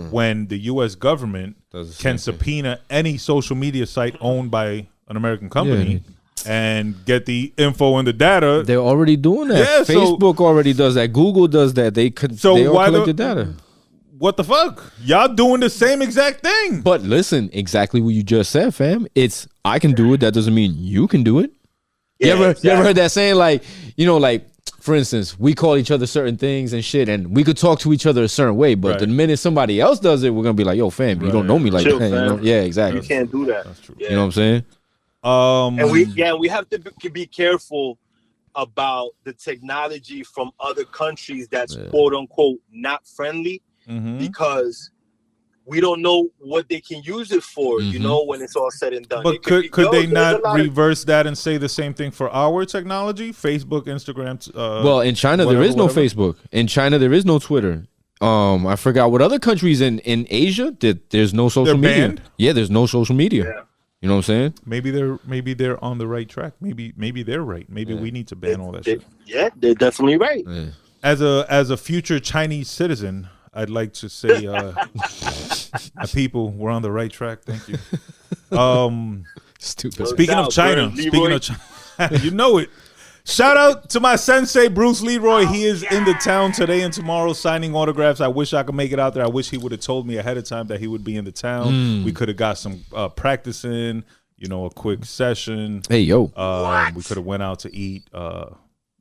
when the U.S. government can subpoena any social media site owned by an American company and get the info and the data? They're already doing that. Yeah, Facebook already does that. Google does that. They all collect the data. What the fuck? Y'all doing the same exact thing. But listen, exactly what you just said, fam. It's I can do it. That doesn't mean you can do it. Yeah, you ever heard that saying? Like, for instance, we call each other certain things and shit, and we could talk to each other a certain way, but the minute somebody else does it, we're gonna be like, yo, fam, you don't know me like Chill, that. Yeah, exactly. You can't do that. That's true. Yeah. You know what I'm saying? And we have to be careful about the technology from other countries that's quote unquote not friendly, because we don't know what they can use it for, when it's all said and done. But could they not reverse that and say the same thing for our technology? Facebook, Instagram. Well, in China, there is no Facebook. In China, there is no Twitter. I forgot what other countries in Asia there's no social media. Banned? Yeah, there's no social media. Yeah. You know what I'm saying? Maybe they're on the right track. Maybe they're right. Maybe we need to ban all that shit. Yeah, they're definitely right. Yeah. As a future Chinese citizen, I'd like to say, my people, we're on the right track. Thank you. Stupid. Speaking of China, Burnz, you know it. Shout out to my sensei, Bruce Leroy. He is in the town today and tomorrow signing autographs. I wish I could make it out there. I wish he would have told me ahead of time that he would be in the town. We could have got some practice in, a quick session. Hey, yo. We could have went out to eat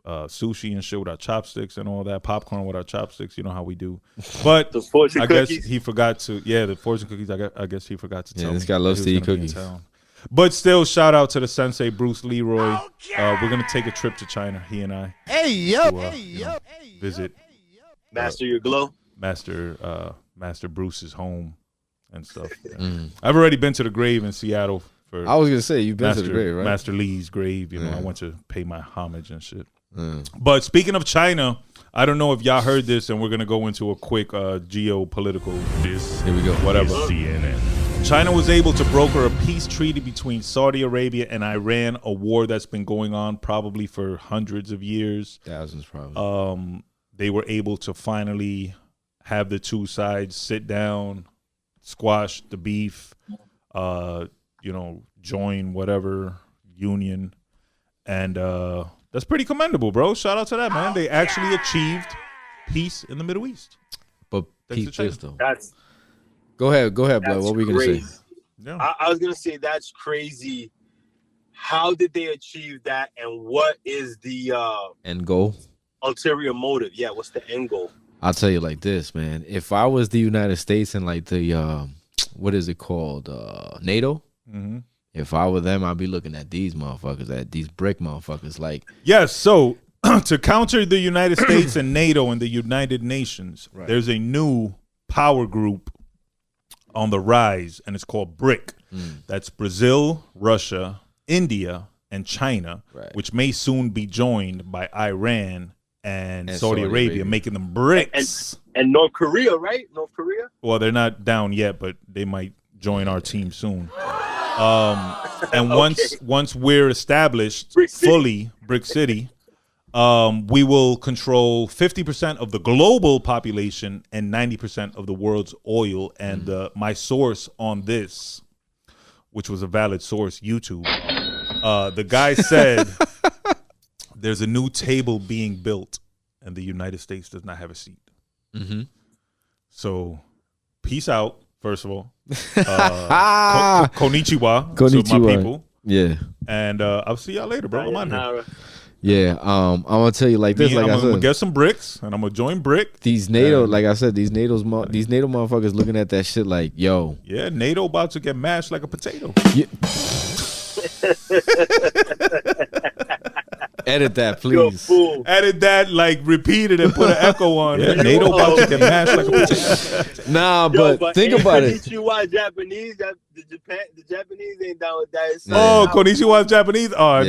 sushi and shit with our chopsticks and all that, popcorn with our chopsticks. You know how we do. But the fortune I guess cookies. he forgot to. Yeah, the fortune cookies. I guess he forgot to tell me. This guy loves he to was eat gonna be in cookies. town. But still, shout out to the sensei, Bruce Leroy. We're gonna take a trip to China. He and I. Visit Master your glow. Master Bruce's home and stuff. Yeah. I've already been to the grave in Seattle. I was gonna say you've been to the grave, right? Master Lee's grave. I went to pay my homage and shit. But speaking of China, I don't know if y'all heard this, and we're gonna go into a quick geopolitical. Here we go. Whatever. CNN. China was able to broker a peace treaty between Saudi Arabia and Iran, a war that's been going on probably for hundreds of years. Thousands, probably. They were able to finally have the two sides sit down, squash the beef, join whatever union. And that's pretty commendable, bro. Shout out to that, man. They actually achieved peace in the Middle East. But peep this, though. Go ahead, Blood. What were you going to say? Yeah. I was going to say that's crazy. How did they achieve that? And what is the end goal? Ulterior motive. Yeah, what's the end goal? I'll tell you like this, man. If I was the United States and like the, what is it called? NATO? Mm-hmm. If I were them, I'd be looking at these motherfuckers, at these brick motherfuckers. Like, yes, so to counter the United States and NATO and the United Nations, right, there's a new power group on the rise, and it's called BRIC. That's Brazil, Russia, India, and China, right, which may soon be joined by Iran and Saudi Arabia, making them BRICS. And North Korea, right? North Korea? Well, they're not down yet, but they might join our team soon. And once we're established fully, Brick City, we will control 50% of the global population and 90% of the world's oil. And my source on this, which was a valid source, YouTube, the guy said there's a new table being built and the United States does not have a seat. Mm-hmm. So peace out, first of all. Konnichiwa to my people. Yeah. And I'll see y'all later, bro. I'm on here. Yeah, I'm gonna tell you like this. Like I'm gonna get some bricks, and I'm gonna join Brick. These NATO, like I said, these NATO motherfuckers looking at that shit like, yo. Yeah, NATO about to get mashed like a potato. Yeah. Edit that, please. Edit that, like repeat it and put an echo on. Yeah, NATO about to get mashed like a potato. Nah, but think about it. Konnichiwa Japanese, the Japanese ain't down with that. Oh, Konnichiwa Japanese. Oh, I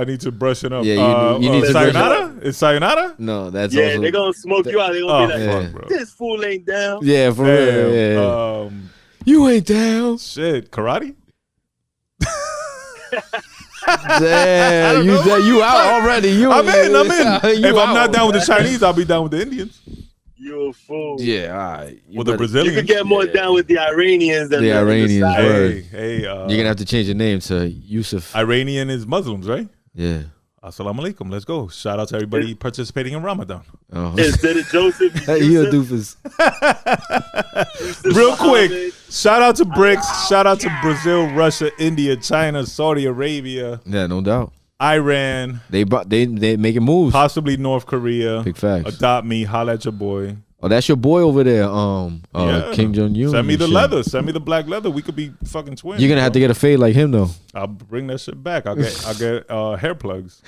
need to brush it up. Yeah, you need to sayonara? Is sayonara? No, that's also, they're gonna smoke you out. They're gonna be like, fuck, this fool ain't down. Yeah, for real. Yeah. You ain't down. Shit, karate? Damn, you out already. I'm in. If I'm not down with the Chinese, I'll be down with the Indians. You a fool. Yeah, all right. With the Brazilians. You could get more down with the Iranians than the Iranians. Hey, you're gonna have to change your name to Yusuf. Iranian is Muslims, right? Yeah. Assalamu alaikum. Let's go. Shout out to everybody participating in Ramadan. Instead of Joseph, you a doofus. Real quick, shout out to BRICS. Shout out to Brazil, Russia, India, China, Saudi Arabia. Yeah, no doubt. Iran. They making moves. Possibly North Korea. Big facts. Adopt me. Holla at your boy. Oh, that's your boy over there. Kim Jong-un. Send me the leather. Send me the black leather. We could be fucking twins. You're gonna have to get a fade like him though. I'll bring that shit back. I'll get hair plugs.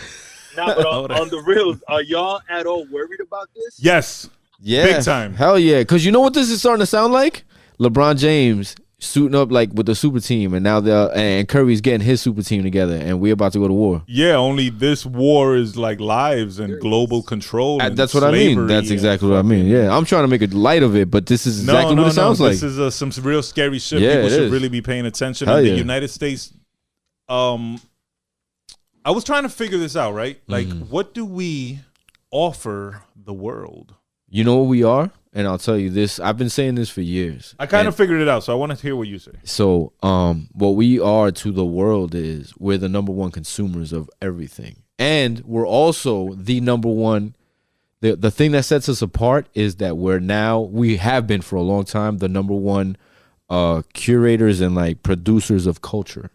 Nah, but on the reels, are y'all at all worried about this? Yes. Yeah. Big time. Hell yeah. Because you know what this is starting to sound like? LeBron James suiting up like with the super team, and now and Curry's getting his super team together, and we're about to go to war. Yeah, only this war is like lives and global control. And that's what I mean. That's exactly what I mean. Yeah, I'm trying to make a light of it, but this is exactly what it sounds like. This is some real scary shit. Yeah, people should really be paying attention. In the United States, I was trying to figure this out, right? Like, what do we offer the world? You know what we are? And I'll tell you this. I've been saying this for years. I kind of figured it out, so I want to hear what you say. So what we are to the world is we're the number one consumers of everything. And we're also the number one. The thing that sets us apart is that we have been for a long time, the number one curators and like producers of culture.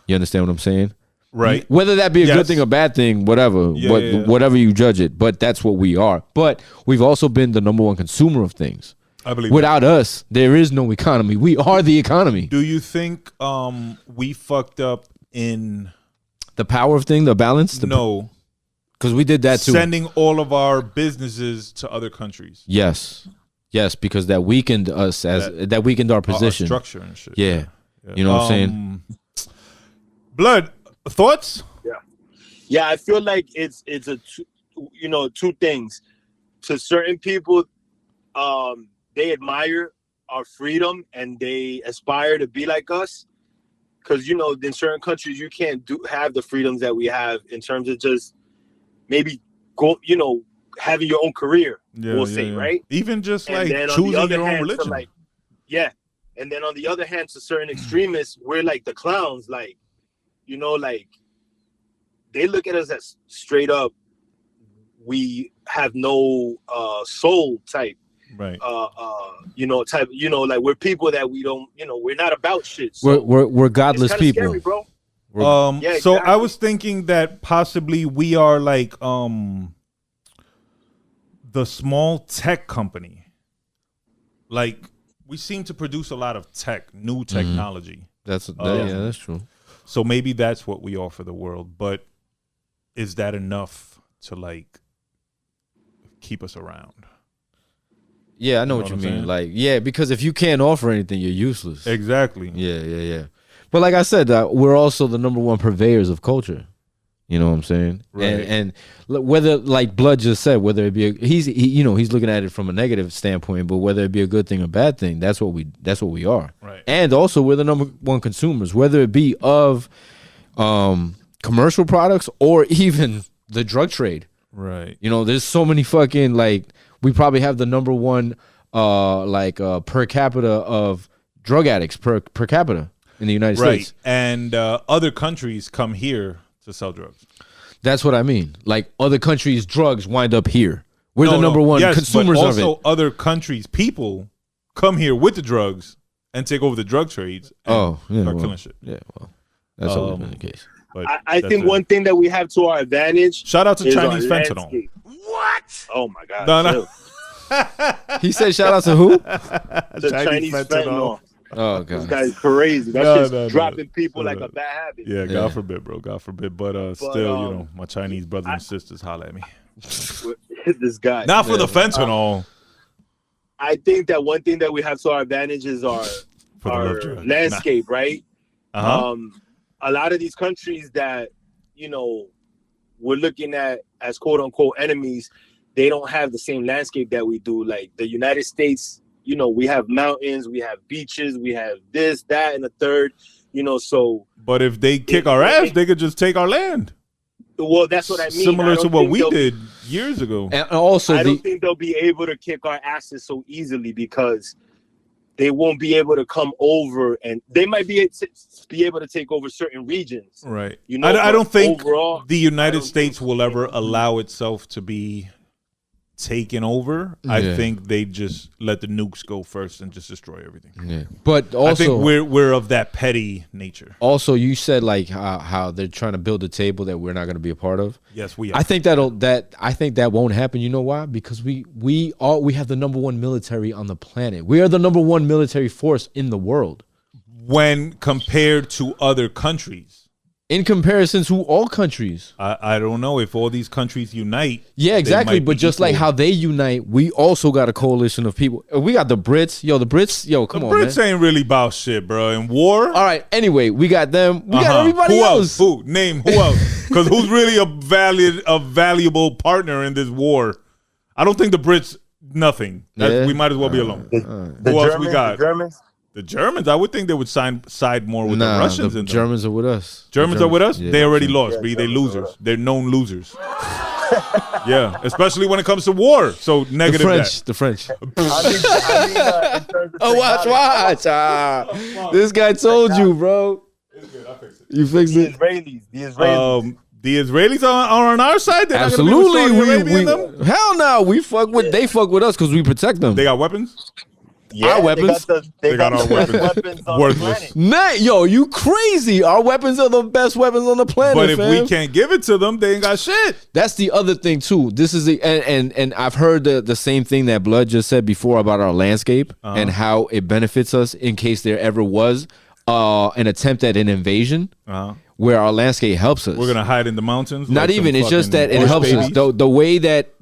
You understand what I'm saying? Right. Whether that be a good thing or bad thing, whatever, whatever you judge it, but that's what we are. But we've also been the number one consumer of things. I believe without us, there is no economy. We are the economy. Do you think we fucked up in the power of thing, the balance? No. Because we did that too. Sending all of our businesses to other countries. Yes, because that weakened us that weakened our position, our structure and shit. Yeah. You know what I'm saying? Blood, thoughts? Yeah. I feel like it's two things. To certain people, they admire our freedom and they aspire to be like us. Because, you know, in certain countries, you can't have the freedoms that we have in terms of just maybe go, you know, having your own career, we'll say, right? Even just and like choosing your own religion. Like, yeah. And then on the other hand, to certain extremists, we're like the clowns. Like, you know, like they look at us as straight up, we have no soul type. Right. You know, like we're people that we don't, you know, we're not about shit. So we're godless people. Scary, bro. Yeah, exactly. So I was thinking that possibly we are like the small tech company. Like we seem to produce a lot of new technology. That's true. So maybe that's what we offer the world. But is that enough to like keep us around? Yeah, I know what you mean. Like, yeah, because if you can't offer anything, you're useless. Exactly. Yeah. But like I said, we're also the number one purveyors of culture. You know what I'm saying? Right. And whether, like Blood just said, whether it be he's looking at it from a negative standpoint, but whether it be a good thing or bad thing, that's what we are. Right. And also we're the number one consumers, whether it be of commercial products or even the drug trade. Right. You know, there's so many fucking like. We probably have the number one per capita of drug addicts per capita in the United States. And other countries come here to sell drugs. That's what I mean. Like other countries' drugs wind up here. We're the number one consumers but of it. Also, other countries' people come here with the drugs and take over the drug trades and start killing shit. Yeah, well, that's always been the case. But I think one thing that we have to our advantage. Shout out to Chinese fentanyl. Landscape. What? Oh my God. No. He said shout out to who? The Chinese fentanyl. Oh, God. This guy's crazy. That shit's dropping people like a bad habit. Yeah, God forbid, bro. God forbid. But still, you know, my Chinese brothers and sisters holler at me. This guy. Not for the fentanyl. I think that one thing that we have to our advantage is our landscape, right? A lot of these countries that, you know, we're looking at as quote unquote enemies, they don't have the same landscape that we do. Like the United States, you know, we have mountains, we have beaches, we have this, that, and the third, you know, so. But if they kick our ass, they could just take our land. Well, that's what I mean. Similar to what we did years ago. And also, I don't think they'll be able to kick our asses so easily because they won't be able to come over, and they might be able to take over certain regions. Right. You know, I don't think overall, the United States will ever allow itself to be taken over. I think they just let the nukes go first and just destroy everything. Yeah. But also, I think we're of that petty nature. Also, you said like how they're trying to build a table that we're not going to be a part of. Yes, we are. I think that won't happen. You know why? Because we have the number one military on the planet. We are the number one military force in the world when compared to other countries. In comparison to all countries. I don't know if all these countries unite. Yeah, exactly. But just like how they unite, we also got a coalition of people. We got the Brits. Come on, man. The Brits ain't really about shit, bro. In war. All right. Anyway, we got them. We got everybody else. Who? Name who else? Because who's really a valuable partner in this war? I don't think the Brits. Nothing. We might as well be alone. Who else we got? The Germans, I would think they would side more with the Russians. The Germans are with us. Germans are with us? Yeah, they already lost, B. They losers. They're known losers. Yeah, especially when it comes to war. So negative The French. Watch. This guy told you, bro. It's good. I fixed it. You fixed it? The Israelis. The Israelis are on our side. They're absolutely. Hell no. They fuck with us because we protect them. They got weapons? Yeah, our weapons. They got our weapons. Worthless. Yo, you crazy. Our weapons are the best weapons on the planet. But if we can't give it to them, they ain't got shit. That's the other thing too. This is and I've heard the same thing that Blood just said before about our landscape and how it benefits us in case there ever was an attempt at an invasion where our landscape helps us. We're gonna hide in the mountains. Not even. It's just that it helps us. The way that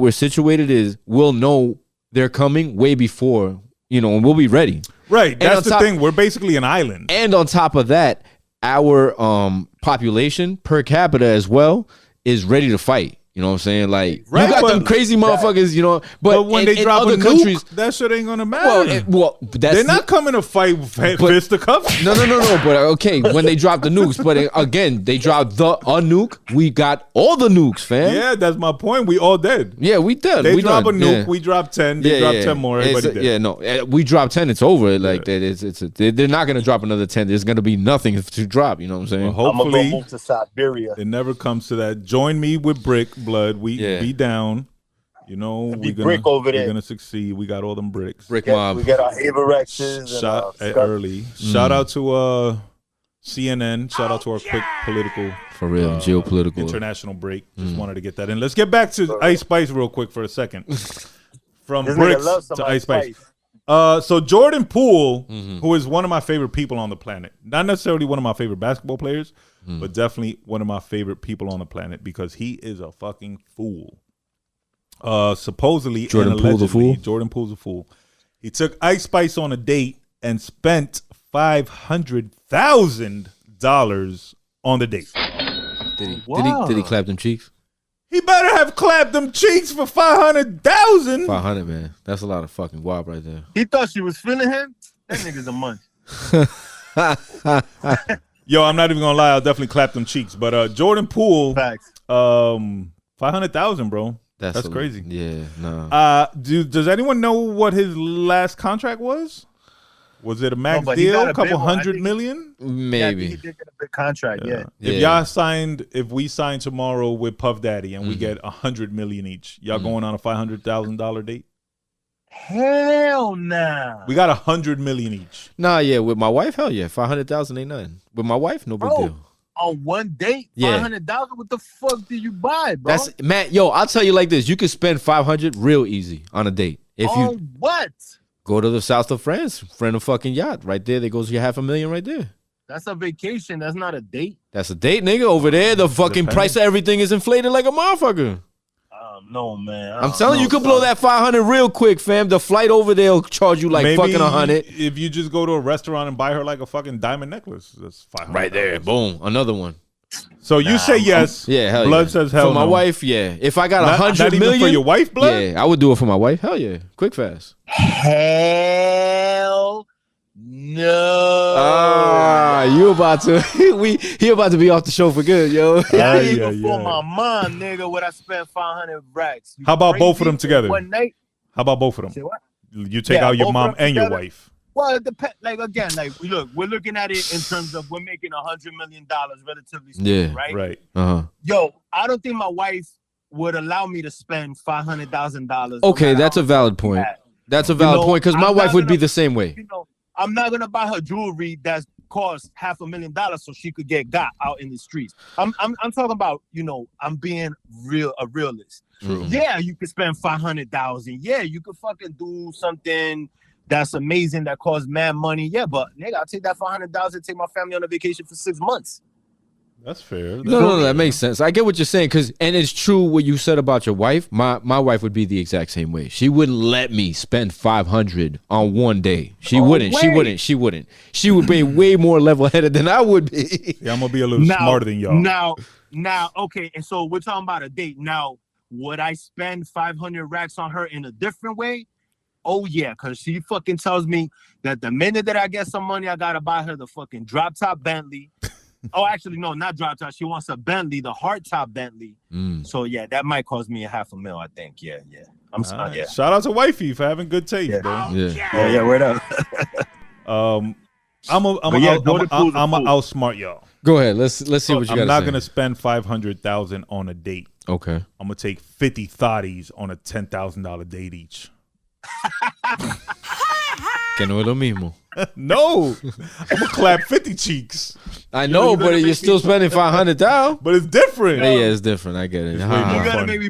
we're situated is we'll know they're coming way before, and we'll be ready. Right. That's the thing. We're basically an island. And on top of that, our population per capita as well is ready to fight. You know what I'm saying? Like Right, you got but- them crazy motherfuckers, you know. But when they in drop other a countries, nuke, that shit ain't gonna matter. that's They're not coming to fight with fisticuffs. No. But okay, when they drop the nukes, but again, they dropped a nuke. We got all the nukes, fam. Yeah, that's my point. We all dead. Yeah, we dead. They we drop done. a nuke. Yeah. We drop 10. They drop 10 more. Everybody dead. Yeah, no. We drop 10. It's over. Like they're not gonna drop another 10. There's gonna be nothing to drop. You know what I'm saying? Well, I'm gonna go hopefully, move to Siberia. it never comes to that. Join me with Brick Blood. We be down. You know, Brick over there. we're gonna succeed. We got all them bricks. Brick mob. We got our Averexes. Shot early. Shout out to CNN. Shout out to our quick political For real, geopolitical. international break. Just wanted to get that in. Let's get back to Ice Spice real quick for a second. From This nigga loves Brics some to Ice Ice Spice. So Jordan Poole, who is one of my favorite people on the planet, not necessarily one of my favorite basketball players, but definitely one of my favorite people on the planet because he is a fucking fool. Supposedly Jordan and Poole's a allegedly, fool? Jordan Poole's a fool. He took Ice Spice on a date and spent $500,000 on the date. Did he clap them cheeks? He better have clapped them cheeks for 500,000. 500, man. That's a lot of fucking guap right there. He thought she was feeling him. That nigga's a munch. Yo, I'm not even gonna lie. I'll definitely clap them cheeks. But Jordan Poole, Facts. 500,000, bro. That's crazy. Yeah, no. Does anyone know what his last contract was? Was it a max but he deal? got A a couple big one. I $100 think million? Yeah, I think Maybe. he did get a big contract. Yeah. If we sign tomorrow with Puff Daddy and we get $100 million each, y'all going on a $500,000 date? Hell nah. We got $100 million each. Nah, yeah. With my wife, hell yeah. 500,000 ain't nothing. With my wife, no big Bro, deal. On one date, Yeah. $500. What the fuck did you buy, bro? That's man, yo, I'll tell you like this. You could spend 500 real easy on a date. If on you what? go to the south of France, rent a fucking yacht. Right there, there goes your $500,000 right there. That's a vacation. That's not a date. That's a date, nigga. Over there, the fucking price of everything is inflated like a motherfucker. No, man. I'm telling you, you could blow that 500 real quick, fam. The flight over there will charge you like fucking 100. If you just go to a restaurant and buy her like a fucking diamond necklace, that's 500. Right there, boom, another one. So you say yes. Yeah, hell Blood yeah. says hell for my no. wife, yeah. If I got Not 100 even million for your wife, Blood? yeah, I would do it for my wife. Hell yeah, quick fast. Hell no. You about to he about to be off the show for good, yo. That even for my mom, nigga, would I spend 500 racks? How about both of them together? One night. How about both of Say them? what? You take Yeah, out your both mom of them and your together. wife. Well, it depends. Like again, like we're looking at it in terms of we're making $100 million relatively speaking, Yeah. right? Right. Yo, I don't think my wife would allow me to spend $500,000. Okay, that's a valid point. That's a valid point because my I'm wife not would be gonna- the same way. You know, I'm not gonna buy her jewelry that costs $500,000 so she could get got out in the streets. I'm talking about, I'm being a realist. True. Yeah, you could spend 500,000. Yeah, you could fucking do something that's amazing that costs mad money. Yeah, but nigga, I'll take that 500,000, take my family on a vacation for 6 months. That's fair. No, that makes sense. I get what you're saying, and it's true what you said about your wife. My wife would be the exact same way. She wouldn't let me spend 500 on one day. She wouldn't. She would be way more level headed than I would be. Yeah, I'm gonna be a little smarter than y'all. Now, okay, and so we're talking about a date. Now, would I spend 500 racks on her in a different way? Oh yeah, because she fucking tells me that the minute that I get some money, I gotta buy her the fucking drop top Bentley. Oh, actually, no, not drop top. She wants a Bentley, the hard top Bentley. So yeah, that might cost me $500,000, I think. Yeah. I'm sorry. Yeah. Shout out to wifey for having good taste, bro. Yeah. Word up. I'm gonna outsmart y'all. Go ahead. Let's see what you got to say. I'm not gonna spend 500,000 on a date. Okay. I'm gonna take 50 thotties on a $10,000 date each. Que no es lo mismo. No, I'm gonna clap 50 cheeks. I know, but you're still spending 500,000. But it's different. Yeah, it's different. I get it.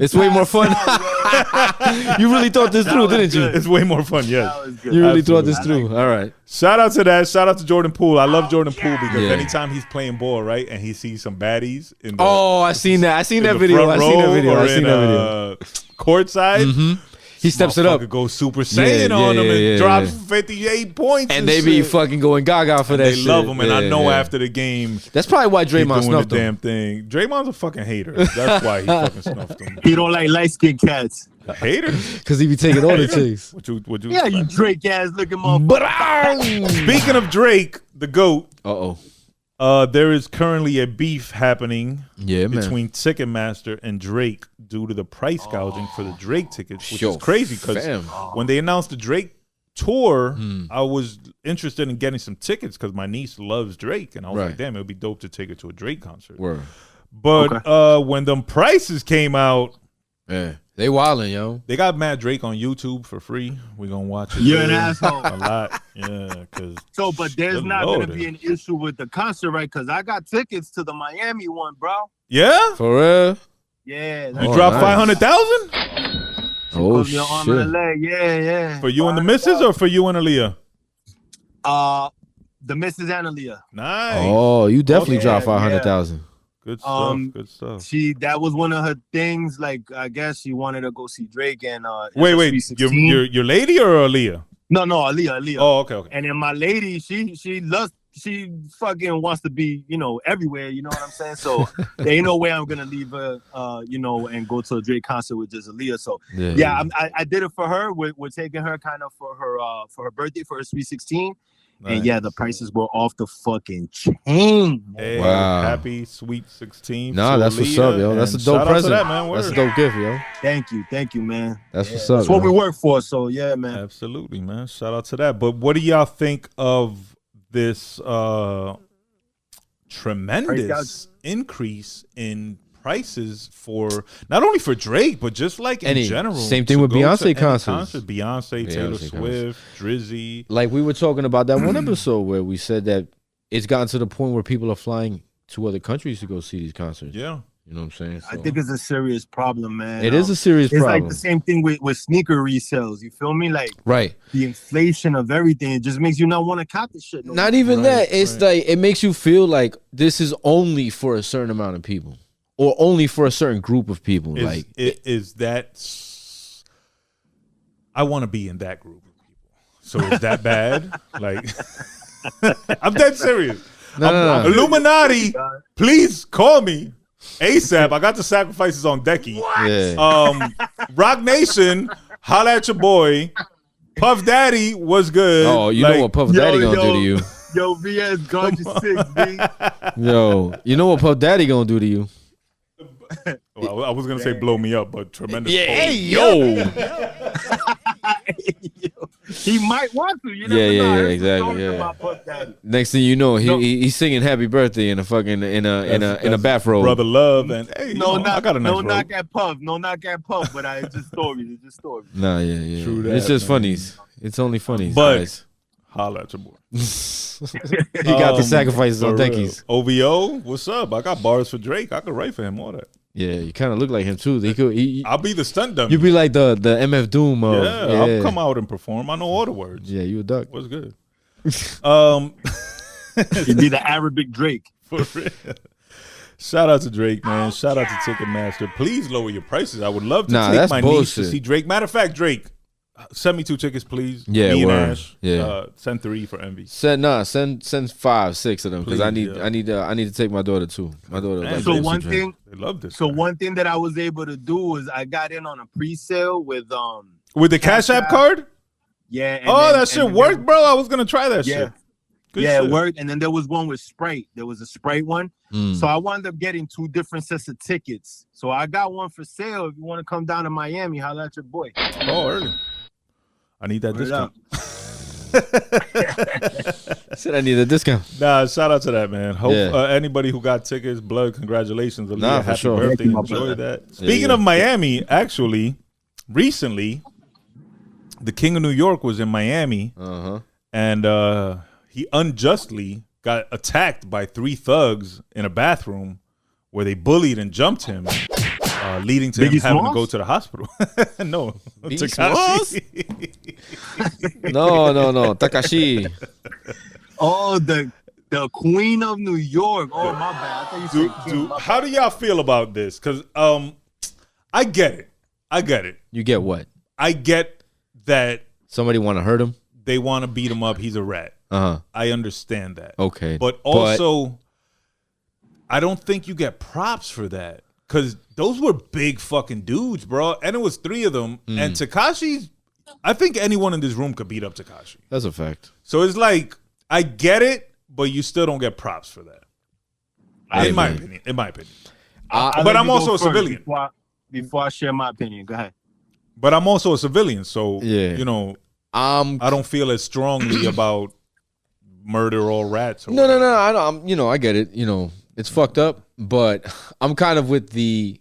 It's way more fun. It's way more fun. You really thought this through, didn't you? It's way more fun, yes. You really thought this through. All right. Shout out to that. Shout out to Jordan Poole. I love Jordan Poole because anytime he's playing ball, right, and he sees some baddies in the I seen that. I seen that video. I seen that video. Courtside. He steps it up. Go Super Saiyan on him and drops 58 points. And they be fucking going gaga for that they shit. They love him, and I know after the game. That's probably why Draymond snuffed the him. damn thing. Draymond's a fucking hater. That's why he fucking snuffed him. He don't like light-skinned cats. A hater? Because he be taking all the chicks. What you yeah, you Drake ass looking motherfucker. Speaking of Drake, the GOAT. There is currently a beef happening between Ticketmaster and Drake due to the price gouging for the Drake tickets, which is crazy because when they announced the Drake tour, I was interested in getting some tickets because my niece loves Drake, and I was like, damn, it would be dope to take her to a Drake concert. But when them prices came out, they wildin', yo. They got Mad Drake on YouTube for free. We're gonna watch it. You're an asshole. A lot. Yeah, because but there's not gonna be an issue with the concert, right? Because I got tickets to the Miami one, bro. Yeah? For real? Yeah. You dropped 500,000? Oh shit. Yeah. For you and the missus or for you and Aaliyah? The missus and Aaliyah. Nice. Oh, you definitely dropped 500,000. Good stuff. Good stuff. That was one of her things. Like, I guess she wanted to go see Drake and wait, your lady or Aaliyah? No, Aaliyah. Oh, okay. And then my lady, she fucking wants to be, everywhere. You know what I'm saying? So there ain't no way I'm gonna leave her, and go to a Drake concert with just Aaliyah. So I did it for her. We're taking her kind of for her birthday, for her Sweet 16. Nice. And the prices were off the fucking chain. Hey, happy Sweet 16. Nah, that's what's up, yo. That's a dope present. That's a dope gift, yo. Thank you, man. That's what's up. That's what we work for. So yeah, man. Absolutely, man. Shout out to that. But what do y'all think of this tremendous increase in prices for not only for Drake but just like in general? Same thing with Beyonce concerts. Beyonce, Taylor Swift, Drizzy. Like we were talking about that one episode where we said that it's gotten to the point where people are flying to other countries to go see these concerts. Yeah. You know what I'm saying? So, I think it's a serious problem, man. It is a serious problem. It's like the same thing with sneaker resales. You feel me? Like the inflation of everything. It just makes you not want to cop this shit. Not even that. It's like it makes you feel like this is only for a certain amount of people. Or only for a certain group of people. I want to be in that group of people. So is that bad? Like, I'm dead serious. No. Illuminati, please call me ASAP. I got the sacrifices on decky. Rock Nation, holla at your boy. Puff Daddy was good. Oh, you know what Puff Daddy gonna do to you? Yo, VS Gorgeous 6, B. Yo, you know what Puff Daddy gonna do to you? Well, I was gonna say blow me up, but tremendous. Yeah, hey yo. He might want to. You know. Yeah, exactly. Yeah. Next thing you know, he's singing "Happy Birthday" in a fucking in a bathrobe. Brother Love and hey, I got a nice robe. knock at Puff, but it's just stories. Nah, yeah. True that, it's just funnies. It's only funnies, but guys. Holla at your boy. He got the sacrifices on deckies. OVO, what's up? I got bars for Drake. I could write for him all that. Yeah, you kind of look like him too. I'll be the stunt dummy. You be like the MF Doom. I'll come out and perform. I know all the words. Yeah, you a duck. What's good? You'd be the Arabic Drake. For real. Shout out to Drake, man. Shout out to Ticketmaster. Please lower your prices. I would love to take my niece to see Drake. Matter of fact, Drake, send me 2 tickets, please. Yeah, me and word. Ash. Send 3 for Envy. Send 5, 6 of them because I need to take my daughter too. My daughter. Like so one thing, they love this. So one thing that I was able to do was I got in on a pre-sale with the Cash App card. Yeah. That shit worked, bro. I was gonna try that shit. Good shit. It worked. And then there was one with Sprite. There was a Sprite one. So I wound up getting 2 different sets of tickets. So I got one for sale. If you want to come down to Miami, holla at your boy. Oh, early. I need that discount. Said I need a discount. Nah, shout out to that, man. Hope anybody who got tickets, blood, congratulations. Nah, happy for sure. birthday. Enjoy that. Speaking of Miami, actually, recently, the King of New York was in Miami, and he unjustly got attacked by 3 thugs in a bathroom where they bullied and jumped him. Leading to him having to go to the hospital. No, Tekashi. No, Tekashi. Oh, the Queen of New York. Oh, my bad. I thought you said King. How do y'all feel about this? Because I get it. You get what? I get that Somebody want to hurt him. they want to beat him up. He's a rat. I understand that. Okay, but also, I don't think you get props for that because those were big fucking dudes, bro. And it was 3 of them. And Tekashi, I think anyone in this room could beat up Tekashi. That's a fact. So it's like I get it, but you still don't get props for that. In my opinion. But I'm also a civilian. Before I share my opinion, go ahead. But I'm also a civilian, so yeah. I don't feel as strongly about murder all rats. No. I get it. It's fucked up, but I'm kind of with the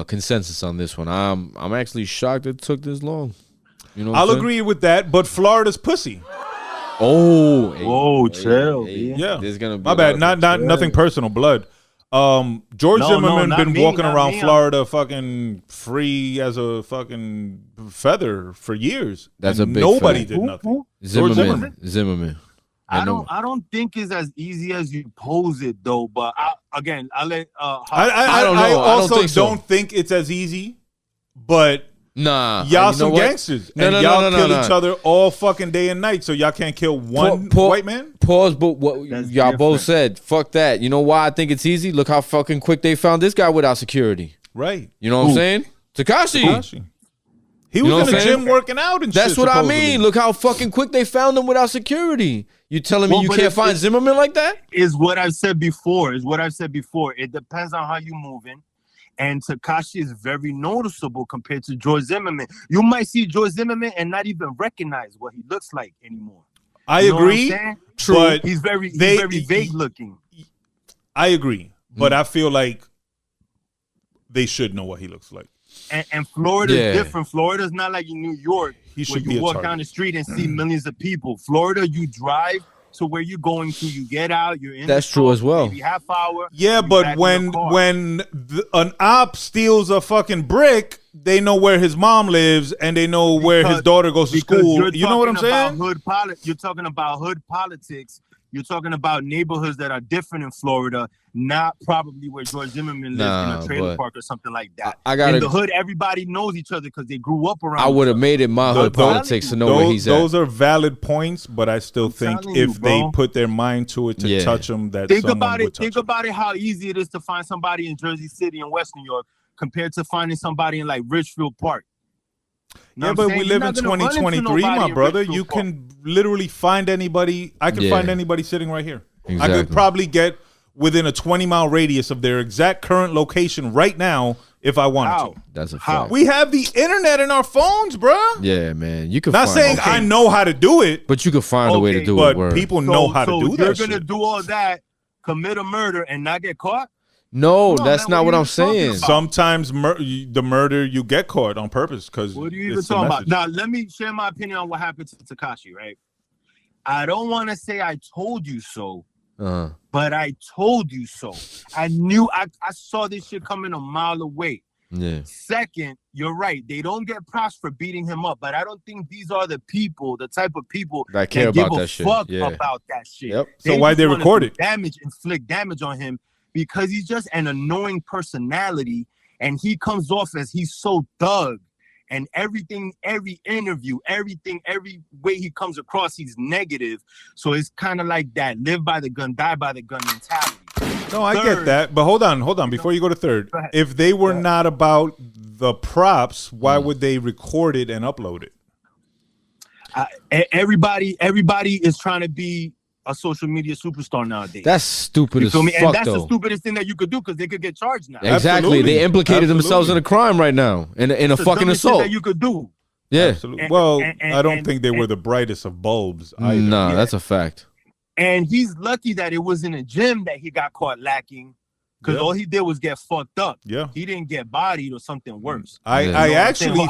consensus on this one. I'm actually shocked it took this long. I'll agree with that, but Florida's pussy. Whoa, chill. Yeah, there's gonna be my bad. Not nothing personal. Blood. George Zimmerman been walking around Florida fucking free as a fucking feather for years. That's a big nobody fact. did nothing. Zimmerman. I don't think it's as easy as you pose it though. But I let. I don't know. I also don't think it's as easy. But nah, y'all some gangsters, and y'all kill each other all fucking day and night. So y'all can't kill one white man. Pause. But what y'all both said, fuck that. You know why I think it's easy? Look how fucking quick they found this guy without security. Right. You know what I'm saying? Tekashi. He was in the gym working out and shit. That's what I mean. Look how fucking quick they found him without security. You telling me you can't find Zimmerman like that? Is what I've said before. It depends on how you moving. And Tekashi is very noticeable compared to George Zimmerman. You might see George Zimmerman and not even recognize what he looks like anymore. I agree. True. But he's very vague looking. I agree. But I feel like they should know what he looks like. And Florida is different. Florida's not like in New York where you walk down the street and see millions of people. Florida, you drive to where you're going to, you get out, you're in. That's true as well. Maybe half hour. Yeah, but when an op steals a fucking brick, they know where his mom lives and they know where his daughter goes to school. You know what I'm saying? You're talking about hood politics. You're talking about neighborhoods that are different in Florida, not probably where George Zimmerman lives in a trailer park or something like that. In the hood, everybody knows each other because they grew up around. I would have made it my hood politics to know where he's at. Those are valid points, but I still think if they put their mind to it to touch him, that think about it. Think about it. How easy it is to find somebody in Jersey City and West New York compared to finding somebody in like Richfield Park. Yeah, but we live in 2023, my brother. You can literally find anybody. I can find anybody sitting right here. Exactly. I could probably get within a 20-mile radius of their exact current location right now if I wanted to. That's a fact. We have the internet in our phones, bro. Yeah, man. You can. Not saying I know how to do it, but you can find a way to do it. But people know how to do that. You're gonna do all that, commit a murder, and not get caught? No, that's not what I'm saying. Sometimes the murder you get caught on purpose because what are you even talking about? Now let me share my opinion on what happened to Tekashi. Right, I don't want to say I told you so, but I told you so. I knew I saw this shit coming a mile away. Yeah. Second, you're right. They don't get props for beating him up, but I don't think these are the type of people that care about that shit. Fuck about that shit. Yep. So why they record it? Inflict damage on him. Because he's just an annoying personality and he comes off as he's so thug and everything, every interview, every way he comes across, he's negative. So it's kind of like that live by the gun, die by the gun mentality. No, I get that. But hold on. Before you go to third, if they were not about the props, why would they record it and upload it? Everybody is trying to be a social media superstar nowadays. That's stupid as fuck, and that's the stupidest thing that you could do because they could get charged now. Exactly. Absolutely. They implicated themselves in a crime right now, in a fucking assault. That you could do. Yeah. Absolutely. Well, I don't think they were the brightest of bulbs either. Nah, that's a fact. And he's lucky that it was in a gym that he got caught lacking because all he did was get fucked up. Yeah. He didn't get bodied or something worse. I actually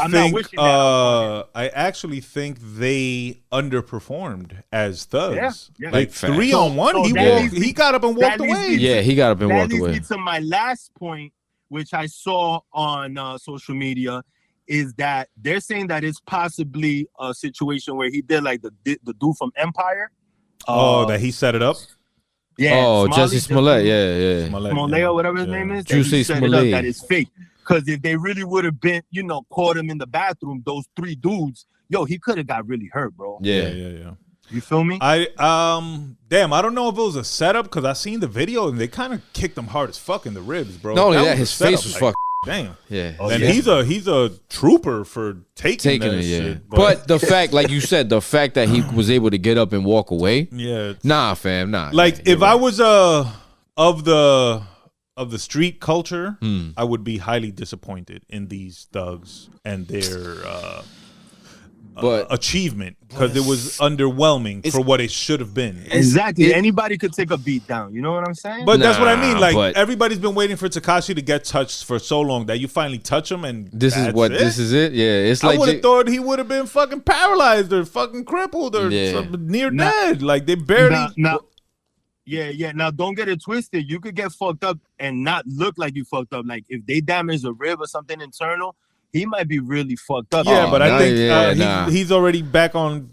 think they underperformed as thugs. Yeah. Like 3-on-1, he got up and walked away. He got up and walked away. That leads me to my last point, which I saw on social media, is that they're saying that it's possibly a situation where he did like the dude from Empire. That he set it up? Yeah. Jesse Smollett. Yeah. Smollett or whatever his name is. Juicy Smollett. That is fake. Because if they really would have been, caught him in the bathroom, those 3 dudes, he could have got really hurt, bro. Yeah. You feel me? I don't know if it was a setup because I seen the video and they kind of kicked him hard as fuck in the ribs, bro. Not only that, was his a setup, face was fucked. Damn. Yeah. And he's a trooper for taking that it, yeah. shit. But the fact, like you said, the fact that he was able to get up and walk away. Yeah. Nah, fam, nah. Like if I was of the street culture, I would be highly disappointed in these thugs and their achievement because it was underwhelming for what it should have been. Exactly. Anybody could take a beat down. You know what I'm saying? But that's what I mean. Like everybody's been waiting for Tekashi to get touched for so long that you finally touch him and this is it. Yeah, it's like I would have thought he would have been fucking paralyzed or fucking crippled or near dead. Like they barely. Yeah. Now, don't get it twisted. You could get fucked up and not look like you fucked up. Like if they damage a rib or something internal, he might be really fucked up. Yeah, but I think he's already back on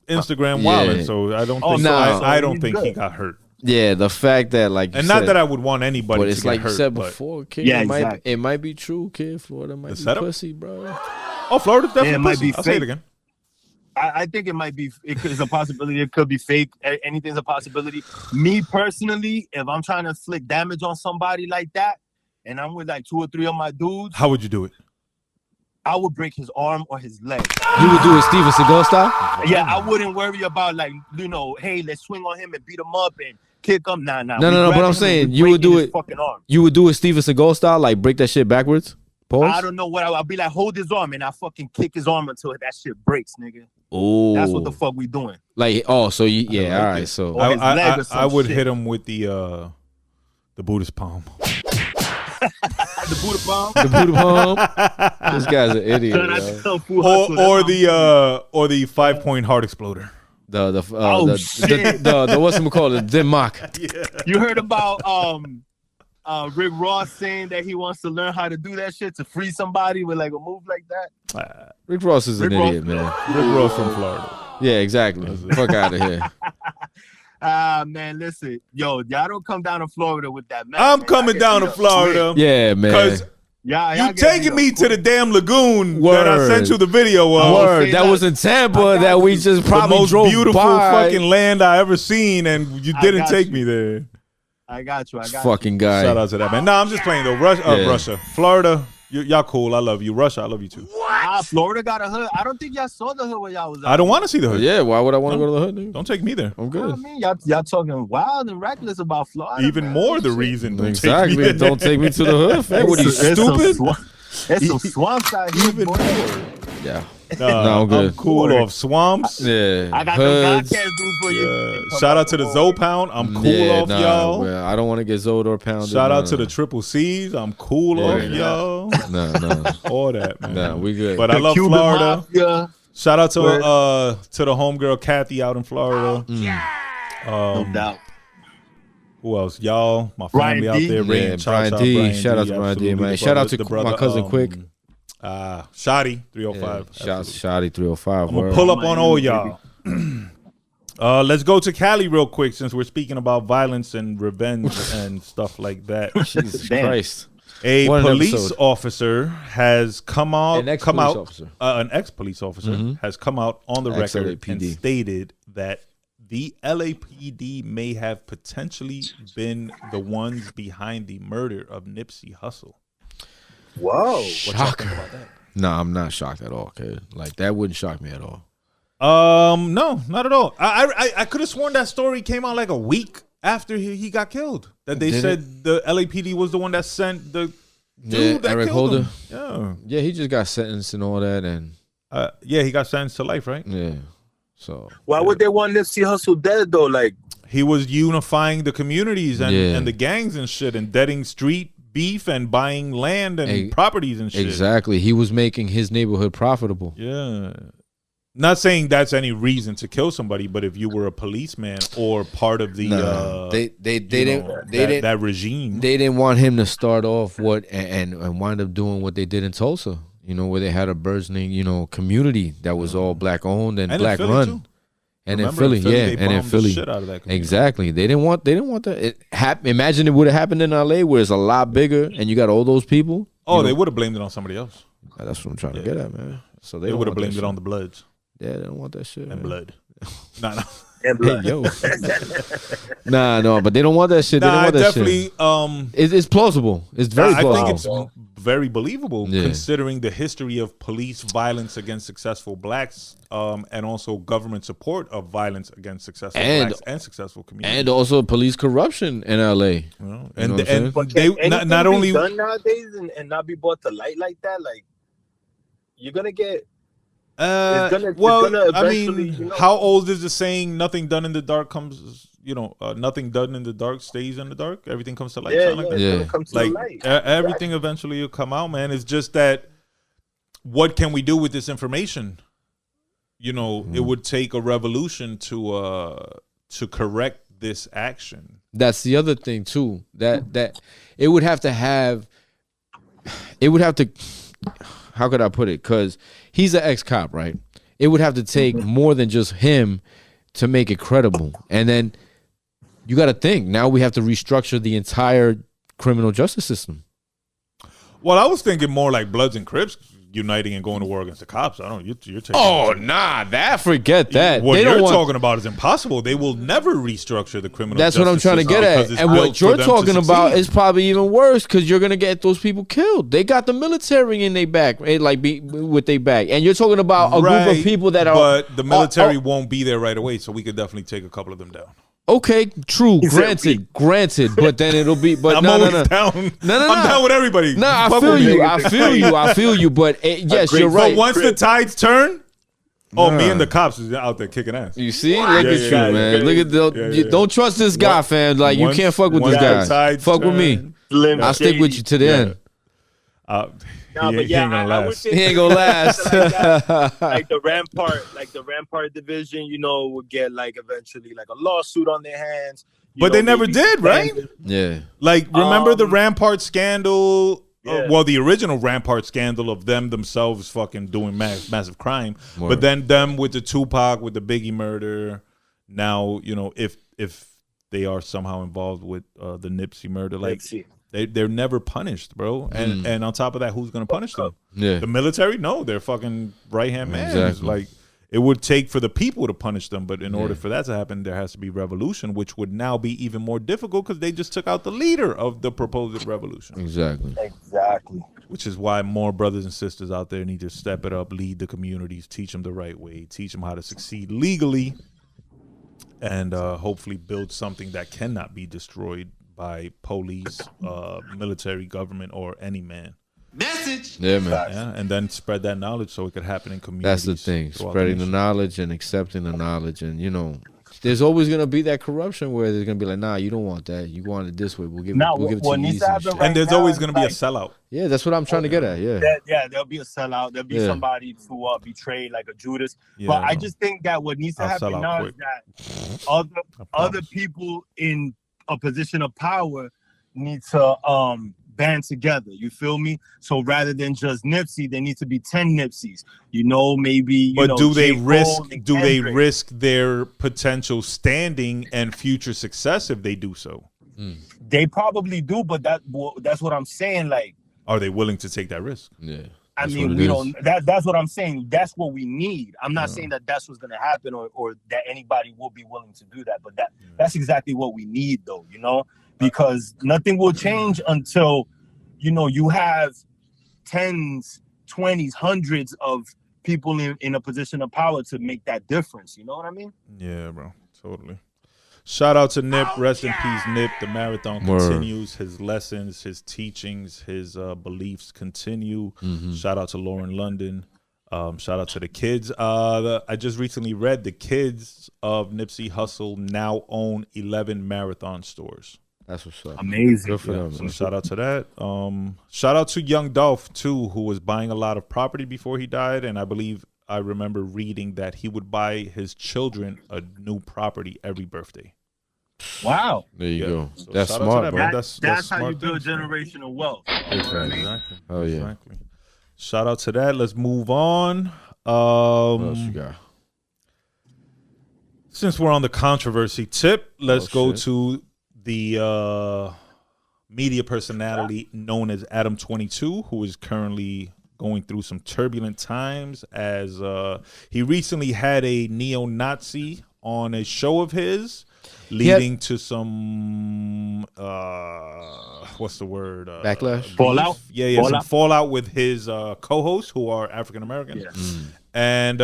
Instagram wilding, so I don't think I don't think he got hurt. Yeah, the fact that not that I would want anybody but it's to like get hurt, you said before, kid. Yeah, it might be true, kid. Florida might be pussy, bro. Oh, Florida's definitely it might be I'll say it again. I think it might be. It's a possibility. It could be fake. Anything's a possibility. Me personally, if I'm trying to inflict damage on somebody like that, and I'm with like 2 or 3 of my dudes, how would you do it? I would break his arm or his leg. You would do it Steven Seagal style? Yeah, I wouldn't worry about hey, let's swing on him and beat him up and kick him. Nah. No. But I'm saying you would do it. You would do it Steven Seagal style, like break that shit backwards. Pause? I don't know what I'll be like. Hold his arm and I fucking kick his arm until that shit breaks, nigga. Oh, that's what the fuck we doing. Like, so you, all right. So I would hit him with the Buddhist palm. The Buddha bomb. The Buddha bomb. This guy's an idiot. Or the 5-point heart exploder. The what's it called? The Denmark. Yeah. You heard about Rick Ross saying that he wants to learn how to do that shit to free somebody with like a move like that? Rick Ross is an idiot, man. Rick Ross from Florida. Yeah, exactly. Fuck out of here. Man, listen, y'all don't come down to Florida with that, man. I'm coming down to Florida. Yeah, man. Because you taking me to the damn lagoon that I sent you the video of. Word. That was in Tampa that we just probably drove the most beautiful by. fucking land I ever seen, and you didn't take me there. I got you. Fucking guy. Shout out to that, man. Nah, I'm just playing though. Russia. Florida. Y'all cool. I love you. Russia, I love you too. Florida got a hood. I don't think y'all saw the hood when y'all was out. I don't want to see the hood. Yeah, why would I want to go to the hood, dude? Don't take me there. I'm good. I mean, y'all talking wild and reckless about Florida. Even man. more the reason. Exactly. Don't take me to the hood, fam. What are you, stupid? There's some swamps out here. Even more. Yeah. No, I'm good. I'm cool off swamps. Yeah. I got hoods. them dudes for you. Shout out to the Zoe Pound. I'm cool off y'all. Well, I don't want to get Zoed or pounded. Shout out to the Triple C's. I'm cool off y'all. No. All that, man. No, we good. But I love Cuban Florida. Mafia. Shout out to the homegirl Kathy out in Florida. No doubt. Who else? Y'all, my family out there. Brian D. Shout out to Brian D, man. Shout out to my cousin Quick. Shoddy 305. Shouts to Shoddy 305. I'm gonna pull up on all y'all. Let's go to Cali real quick since we're speaking about violence and revenge and stuff like that. Jesus Christ. A police officer has an ex-police officer has come out on the record and stated that the LAPD may have potentially been the ones behind the murder of Nipsey Hustle. Whoa. Shocker. No, I'm not shocked at all, kid. Like, that wouldn't shock me at all. No, not at all. I could have sworn that story came out like a week after he got killed. That they said the LAPD was the one that sent the dude that Eric killed Holder. him. Yeah, he just got sentenced and all that, and he got sentenced to life, right? Yeah. So why would they want Nipsey Hustle dead though? Like, he was unifying the communities and the gangs and shit, and deading street beef and buying land and properties and shit. Exactly. He was making his neighborhood profitable. Yeah. Not saying that's any reason to kill somebody, but if you were a policeman or part of the that regime, they didn't want him to start off and wind up doing what they did in Tulsa. You know, where they had a burgeoning, community that was all black owned and black run. Too. And Remember, in Philly, and in Philly, shit out of that exactly. They didn't want that. Imagine it would have happened in LA, where it's a lot bigger, and you got all those people. Oh, they would have blamed it on somebody else. That's what I'm trying to get at, man. So They would have blamed it on the Bloods. Yeah, they don't want that shit. And man. blood. Nah. Hey, yo. No, but they don't want that shit. They don't want that definitely, shit. It's plausible. It's very plausible. I think it's very believable considering the history of police violence against successful blacks, and also government support of violence against successful blacks and successful communities, and also police corruption in LA. You know, and they not only done nowadays and not be brought to light like that. Like you're gonna get. I mean, you know, how old is the saying? Nothing done in the dark comes. Nothing done in the dark stays in the dark. Everything comes to light. Everything eventually will come out, man. It's just that what can we do with this information? It would take a revolution to correct this action. That's the other thing too. That it would have to. How could I put it? Because he's an ex-cop, right? It would have to take more than just him to make it credible. And then you got to think, now we have to restructure the entire criminal justice system. Well, I was thinking more like Bloods and Crips uniting and going to war against the cops. I don't know. You're taking forget that. What you're talking about is impossible. They will never restructure the criminal justice system. That's what I'm trying to get at. And what you're talking about is probably even worse because you're going to get those people killed. They got the military in their back, with their back. And you're talking about a group of people that are... But the military won't be there right away, so we could definitely take a couple of them down. Okay, true. Granted, but then it'll be. But I'm always down. No. I'm down with everybody. No, I feel you. But yes, you're right. But once the tides turn, me and the cops is out there kicking ass. You see, look at you, man. Look at don't trust this guy, fam. Like you can't fuck with this guy. Fuck with me. I'll stick with you to the end. He ain't gonna last. Like the Rampart division, would get eventually a lawsuit on their hands. But they never did, right? Yeah. Remember the Rampart scandal? The original Rampart scandal of them themselves fucking doing massive crime. Word. But then them with the Tupac, with the Biggie murder. Now, if they are somehow involved with the Nipsey murder, they're never punished, bro. And on top of that, who's gonna punish them? Yeah. The military? No, they're fucking right-hand man. Exactly. It would take for the people to punish them, but in order for that to happen, there has to be revolution, which would now be even more difficult because they just took out the leader of the proposed revolution. Exactly. Which is why more brothers and sisters out there need to step it up, lead the communities, teach them the right way, teach them how to succeed legally, and hopefully build something that cannot be destroyed by police, military, government, or any man. Message. Yeah, man. Yeah, and then spread that knowledge so it could happen in communities. That's the thing. Spreading the knowledge and accepting the knowledge. And, there's always going to be that corruption where there's going to be like, nah, you don't want that. You want it this way. We'll give it to you easy. And there's always going to be a sellout. Yeah, that's what I'm trying to get at. Yeah. There'll be a sellout. There'll be somebody to betray like a Judas. But I just think that what needs to happen now is that other people in a position of power need to band together. You feel me? So rather than just Nipsey, there needs to be 10 Nipseys. Maybe. But do they risk their potential standing and future success if they do so? They probably do, but that's what I'm saying. Are they willing to take that risk? Yeah. I mean, we don't. That's what I'm saying. That's what we need. I'm not saying that that's what's gonna happen, or that anybody will be willing to do that. But that's exactly what we need, though. Because nothing will change until, you have tens, 20s, hundreds of people in a position of power to make that difference. You know what I mean? Yeah, bro. Totally. Shout out to Nip. Rest in peace, Nip. The marathon continues. His lessons, his teachings, his beliefs continue. Shout out to Lauren London. Shout out to the kids. I just recently read the kids of Nipsey Hustle now own 11 marathon stores. That's what's up. Amazing. Good for them. So shout out to that. Shout out to Young Dolph too, who was buying a lot of property before he died, and I remember reading that he would buy his children a new property every birthday. Wow. There you go. So that's smart, bro. That's how you build generational wealth. Exactly. Oh yeah. Exactly. Shout out to that. Let's move on. What else you got? Since we're on the controversy tip, let's go to the media personality known as Adam 22, who is currently going through some turbulent times as he recently had a neo-Nazi on a show of his, leading to some what's the word? Backlash? Fallout? Yeah, some fallout with his co-hosts who are African American. Yeah. And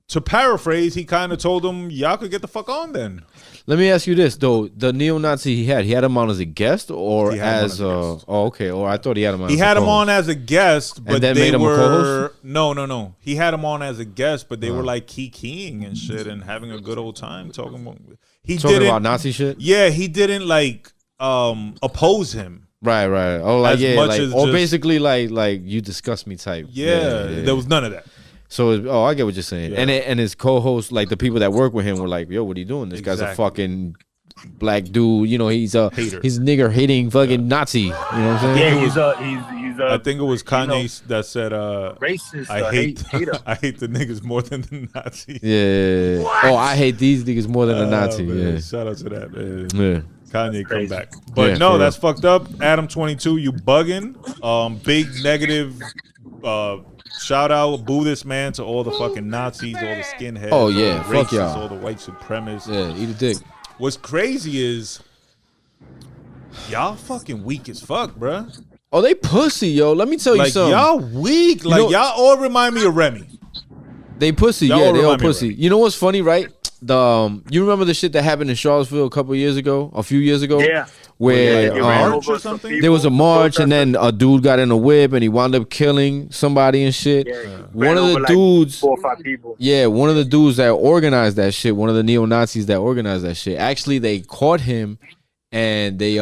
to paraphrase, he kind of told them, y'all could get the fuck on then. Let me ask you this though: the neo-Nazi he had him on as a guest or He had him as on as a guest. oh, okay, or I thought he had him on. He as a had him co-host. on as a guest, but then they made him a were co-host? no. He had him on as a guest, but they were like keying and shit and having a good old time talking about. He talking didn't about Nazi shit. Yeah, he didn't like oppose him. Right. Oh, like As much like as or just- basically like you disgust me type. Yeah, there was none of that. So I get what you're saying. Yeah. And his co-host, like the people that work with him, were like, "Yo, what are you doing? This guy's a Exactly. fucking black dude. You know, he's a Hater. he's nigger hating fucking Nazi. You know what I'm saying? Yeah, he's a I think it was Kanye that said, racist. I hate hater. I hate the niggas more than the Nazis. Yeah. Oh, I hate these niggas more than a Nazi. Man, Yeah. shout out to that, man. Yeah. Kanye come crazy. back. But Yeah, no, for that's fucked up. Adam 22, you bugging. Big negative shout out, boo this man to all the fucking Nazis, all the skinheads, Oh, yeah, all the fuck racists, y'all. all the white supremacists. Yeah. Eat a dick. What's crazy is y'all fucking weak as fuck, bruh. Oh, they pussy, yo. Let me tell you Like something. y'all weak. Like know- y'all all remind me of Remy. They pussy, Y'all yeah, they all remind me of pussy. Remy. You know what's funny, right? You remember the shit that happened in Charlottesville a few years ago? Yeah. Where He ran March over or some something? people, there was a march and protesters. then a dude got in a whip and he wound up killing somebody and shit. Yeah, he One ran of the over, like, dudes, 4 or 5 people. yeah, one of the dudes that organized that shit, one of the neo-Nazis that organized that shit, actually they caught him and they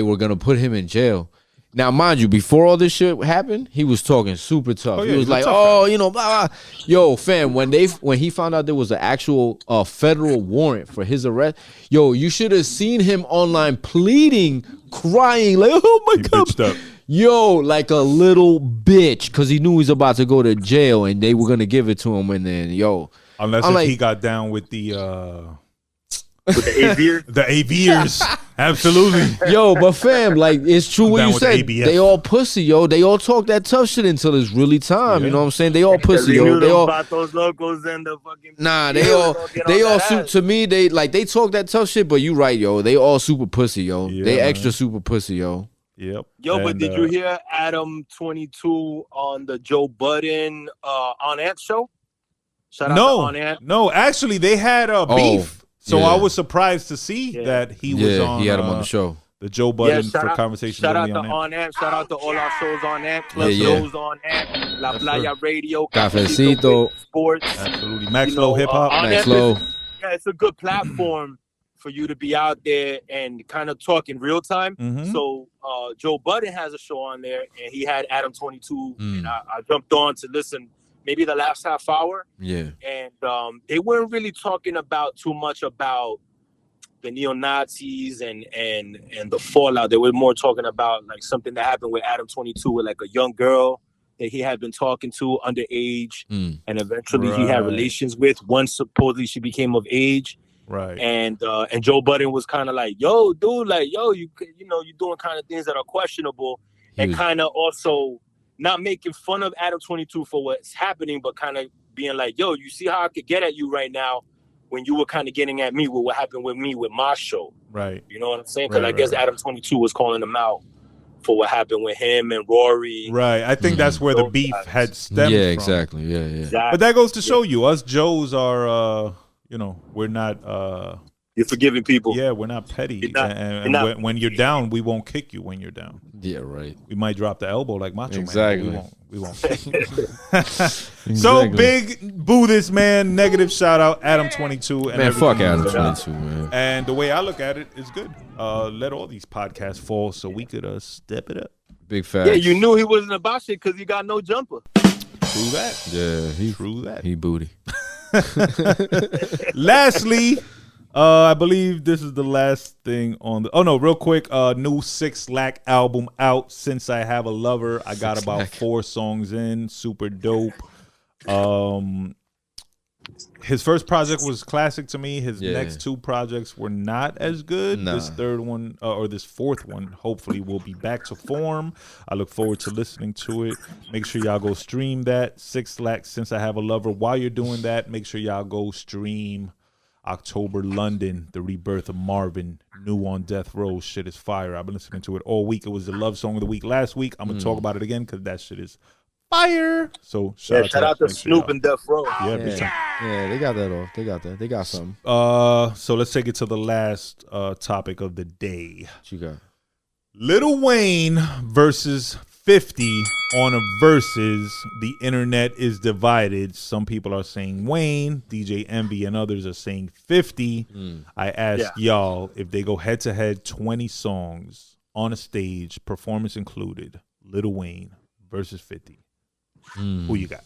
were gonna put him in jail. Now, mind you, before all this shit happened, he was talking super tough. Oh, yeah, he was he's a like, tough "Oh, guy. you know, blah, blah." Yo, fam, when he found out there was an actual federal warrant for his arrest, yo, you should have seen him online pleading, crying, like, "Oh my He god." bitched up. Yo, like a little bitch, because he knew he was about to go to jail and they were gonna give it to him. And then, yo, Unless I'm if like- he got down with the With the aviators. aviators. Absolutely. yo, but fam, like it's true what Down you with said. ABF. They all pussy, yo. They all talk that tough shit until it's really time. Yeah. You know what I'm saying? They all pussy, They yo. knew They them all Vatos Locos and the fucking. nah. Yeah, They all gonna get they on all that ass. to me. They talk that tough shit, but you right, yo. They all super pussy, yo. Yeah, they man. extra super pussy, yo. Yep. Yo, but And, did you hear Adam 22 on the Joe Budden On Amp show? Shout out to On Amp. No. Actually, they had beef. So yeah. I was surprised to see Yeah. that he was on. he had him on the show. The Joe Budden shout for out- conversations. Shout out only to on On Amp. Shout out to all our shows on Amp. Club Yeah, yeah. shows on Amp. La Yes, Playa Radio. Cafecito. Sports. Absolutely. Max You know, Flow Hip Hop. On Max Amp Low. Yeah, it's a good platform for you to be out there and kind of talk in real time. Mhm. So Joe Budden has a show on there, and he had Adam 22, Mm. and I jumped on to listen maybe the last half hour, Yeah. and they weren't really talking about too much about the neo-Nazis and the fallout. They were more talking about like something that happened with Adam 22 with like a young girl that he had been talking to underage, Mm. and eventually he had Right. relations with. Once supposedly she became of age. Right. And Joe Budden was kind of like, "Yo, dude, like, yo, you know, you're doing kind of things that are questionable," He and was- kind of also not making fun of Adam 22 for what's happening, but kind of being like, "Yo, you see how I could get at you right now when you were kind of getting at me with what happened with me with my show." Right. You know what I'm saying? Because Right, I guess right. Adam 22 was calling him out for what happened with him and Rory. Right. I think that's where the Those beef guys. had stemmed Yeah, from. exactly. Yeah, yeah. Exactly. But that goes to show you, us Joes are, we're not, You're forgiving people. yeah, we're not petty. You're not- and you're not- when you're down, we won't kick you when you're down. Yeah, right. We might drop the elbow like Macho Exactly. Man. But we won't kick you. So big boo this man, negative shout out, Adam 22. And Man, fuck everything. Adam 22, man. And the way I look at it is good. Let all these podcasts fall so we could step it up. Big facts. Yeah, you knew he wasn't about shit because he got no jumper. True that. Yeah, True that. he booty. Lastly, I believe this is the last thing on the. Oh no, real quick. New 6 Lack album out. Since I Have a Lover, I got about 4 songs in. Super dope. his first project was classic to me. His Yeah. next two projects were not as good. Nah. This third one, or this fourth one, hopefully will be back to form. I look forward to listening to it. Make sure y'all go stream that. 6 Lakhs, Since I Have a Lover. While you're doing that, make sure y'all go stream October London, The Rebirth of Marvin, new on Death Row. Shit is fire. I've been listening to it all week. It was the love song of the week last week. I'm going to talk about it again because that shit is fire. So shout out to Snoop and Death Row. Yeah, big time. Yeah, they got that off. They got that. They got something. So let's take it to the last topic of the day. What you got? Lil Wayne versus 50 on a versus. The internet is divided. Some people are saying Wayne, DJ Envy, and others are saying 50. I asked y'all if they go head to head, 20 songs on a stage, performance included. Lil Wayne versus 50. Who you got?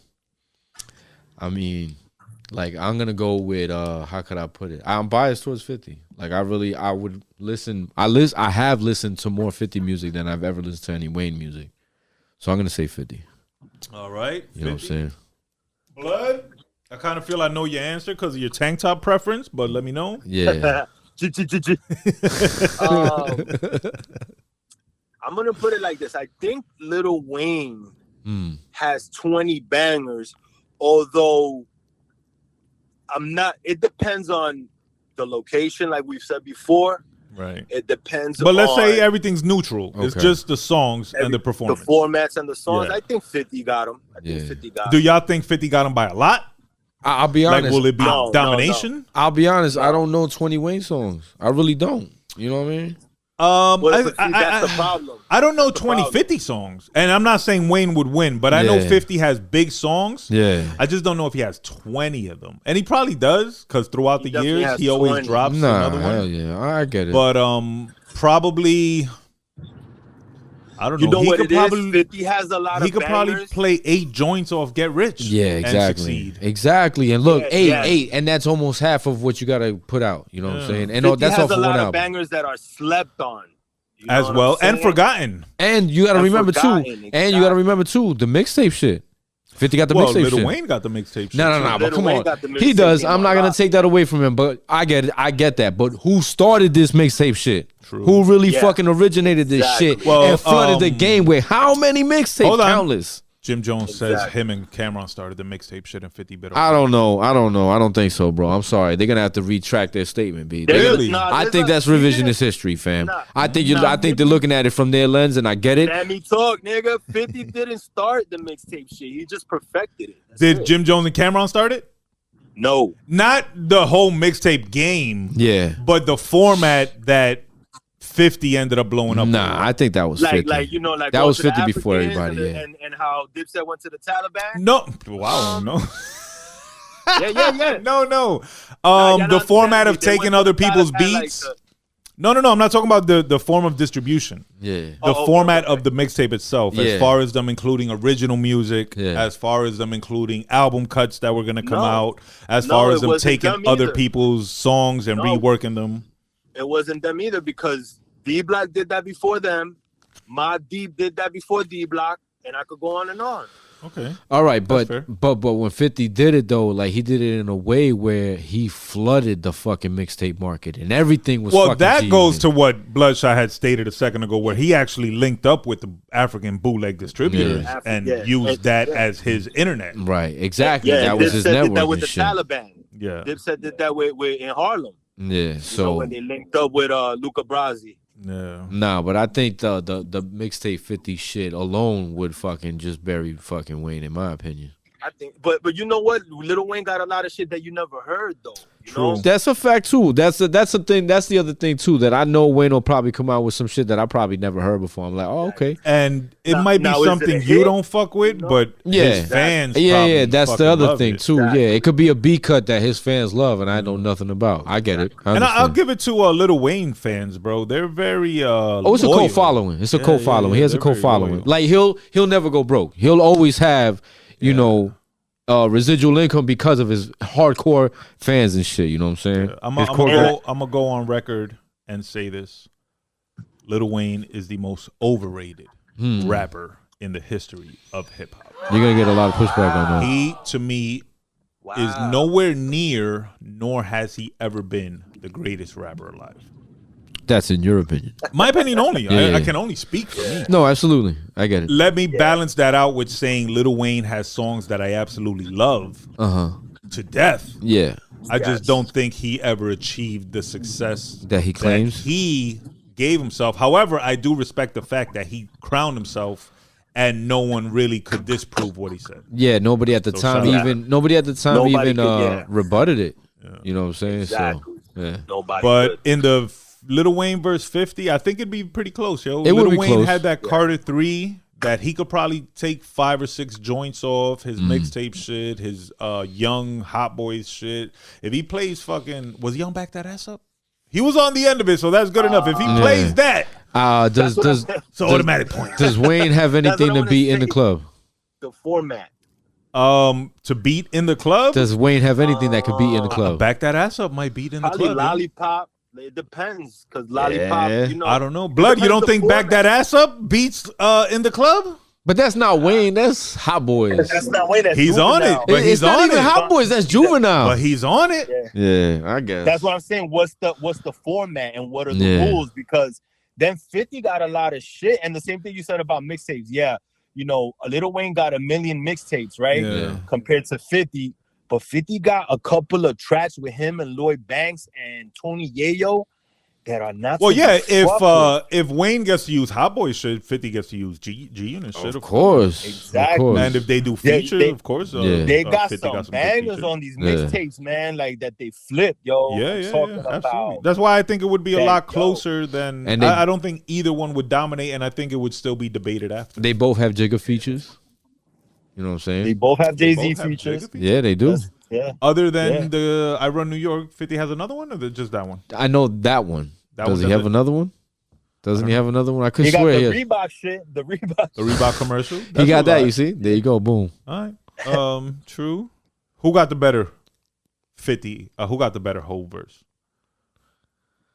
I mean, like, I'm gonna go with how could I put it? I'm biased towards 50. Like, I would listen. I have listened to more 50 music than I've ever listened to any Wayne music. So I'm gonna say 50. All right. You know what I'm saying? Blood? I kind of feel I know your answer because of your tank top preference, but let me know. Yeah. I'm gonna put it like this. I think Lil Wayne has 20 bangers, although it depends on the location, like we've said before. Right. It depends But let's on say everything's neutral. It's Okay. just the songs and the the performance. formats and the songs. Yeah. I think 50 got him. Yeah. 50 got Do him. y'all think 50 got him by a lot? I'll be Like, honest. will it be No, domination? I'll be honest. I don't know 20 Wayne songs. I really don't. You know what I mean? Well, but see, that's the problem. I don't know That's the 20, problem. 50 songs. And I'm not saying Wayne would win, but I know Yeah. 50 has big songs. Yeah. I just don't know if he has 20 of them. And he probably does, because throughout the definitely years, has he always 20. drops Nah, another hell one. yeah. I get it. But probably, I don't know. You know he what could it is? probably, 50 has a lot he of could probably bangers. play 8 joints off Get Rich. yeah, And exactly. succeed. Exactly. And look, Yeah, eight, and that's almost half of what you got to put out. You know what I'm saying? And 50 that's has off a of one lot of album. bangers that are slept on. You know As what well, I'm and saying? forgotten. And you got to And remember too. forgotten, And you got to remember too the mixtape shit. 50 got the Well, mixtape Lil shit. Wayne got the mixtape. No, shit, but too. Lil come Wayne on. got the He mixtape does. game I'm on not gonna lock. take that away from him, but I get it. I get that. But who started this mixtape shit? True. Who really Yeah. fucking originated this Exactly. shit Well, and flooded the game with how many mixtapes? hold on. Countless. Jim Jones says Exactly. him and Cameron started the mixtape shit and 50 bit. I don't know. I don't think so, bro. I'm sorry. They're gonna have to retract their statement, B. Really? I think that's revisionist history, fam. Nah. I think they're looking at it from their lens, and I get it. Let me talk, nigga. 50 didn't start the mixtape shit. He just perfected it. That's Did it. Jim Jones and Cameron start it? No. Not the whole mixtape game, Yeah. but the format that 50 ended up blowing up. Nah, I think that was 50. Like you know, like That going was to the 50 before Africans everybody, and, yeah. and how Dipset went to the Taliban. No, wow, no, Yeah. no. Nah, y'all The not format of understanding. They taking went to other the people's Taliban, like, beats. No. I'm not talking about the form of distribution. Yeah. The Oh, okay, format okay. of the mixtape itself, Yeah. as far as them including original music, Yeah. as far as them including album cuts that were going to come No. out, as No, far as it them wasn't taking them other either. people's songs and No. reworking them. It wasn't them either because D-Block did that before them. Mobb Deep did that before D-Block, and I could go on and on. Okay. All right, That's but fair. but when 50 did it though, like he did it in a way where he flooded the fucking mixtape market and everything was Well, fucking that G goes unit. to what Bloodshot had stated a second ago, where he actually linked up with the African bootleg distributors Yeah. and Yeah. used that Yeah. as his internet. Right, exactly. Yeah, that was his Dipset did that network with and the shit. Taliban. Yeah. Dipset did that with in Harlem. Yeah, You know, so when they linked up with Luca Brasi. Yeah. nah, but I think the mixtape 50 shit alone would fucking just bury fucking Wayne in my opinion. I think, but you know what? Lil Wayne got a lot of shit that you never heard though. You True. know? That's a fact too. That's the thing. That's the other thing too. That I know Wayne will probably come out with some shit that I probably never heard before. I'm like, oh okay. And it Now- might be now, is it a something you hit? don't fuck with, No. but Yeah. his fans Yeah, probably that's the fucking other love thing it. too. Exactly. Yeah, it could be a B cut that his fans love, and I know nothing about. I get it. I And I'll understand. give it to Lil Wayne fans, bro. They're very Oh, it's a loyal. cult following. It's a Yeah, cult yeah, following. yeah, He has a they're cult very following. loyal. Like he'll never go broke. He'll always have, you know, residual income because of his hardcore fans and shit. You know what I'm saying? I'm His gonna go on record and say this: Lil Wayne is the most overrated rapper in the history of hip hop. You're gonna get a lot of pushback on that. He, to me, is nowhere near, nor has he ever been the greatest rapper alive. That's in your opinion. My opinion only. Yeah. I can only speak for me. No, absolutely. I get it. Let me balance that out with saying Lil Wayne has songs that I absolutely love to death. Yeah. I just don't think he ever achieved the success That he claims. he gave himself. However, I do respect the fact that he crowned himself and no one really could disprove what he said. Yeah, nobody at the time rebutted it. Yeah. You know what I'm saying? Exactly. So, yeah. Nobody But could. in the Lil Wayne verse 50, I think it'd be pretty close, yo. It would Lil be Wayne close. had that Carter 3 that he could probably take 5 or 6 joints off, his mixtape shit, his young Hot Boys shit. If he plays fucking, was he on Back That Ass Up? He was on the end of it, so that's good enough. If he plays that, does it's an automatic point. Does Wayne have anything to beat in the club? The format. To beat in the club? Does Wayne have anything that could beat in the club? Back That Ass Up might beat in the Probably club. Lollipop. It depends, because Lollipop, Yeah. you know. I don't know. Blood, you don't think Back That Ass Up beats in the club? But that's not Wayne. That's Hot Boys. That's not Wayne. That's He's on it. Juvenile. But It's he's not on even it. Hot Boys. That's Juvenile. But he's on it. Yeah. Yeah, I guess. That's what I'm saying. What's the format and what are the rules? Because then 50 got a lot of shit. And the same thing you said about mixtapes. Yeah, you know, Lil Wayne got 1 million mixtapes, right? Yeah. Compared to 50. But 50 got a couple of tracks with him and Lloyd Banks and Tony Yayo that are not. Well, to yeah, be fucked with. if Wayne gets to use Hot Boy shit, 50 gets to use G Unit shit. Of course. Exactly. Of course. And if they do features, of course. They got 50 some good bangers features. on these mixtapes, man, like that they flip, yo. Yeah, Talking absolutely. about That's why I think it would be a that lot dope. closer than. And I don't think either one would dominate, and I think it would still be debated after. They both have Jigga features. You know what I'm saying? they both have They Jay-Z both have features. Jigga features? Yeah, they do. Yeah. Other than Yeah. the I Run New York, 50 has another one, or just that one? I know that one. That Does one he have doesn't- another one? Doesn't he have another one? I could He got swear the he has. Reebok shit. The Reebok. The Reebok commercial. He That's got a that, lot. you see? There you go. Boom. All right. True. Who got the better 50? Who got the better whole verse?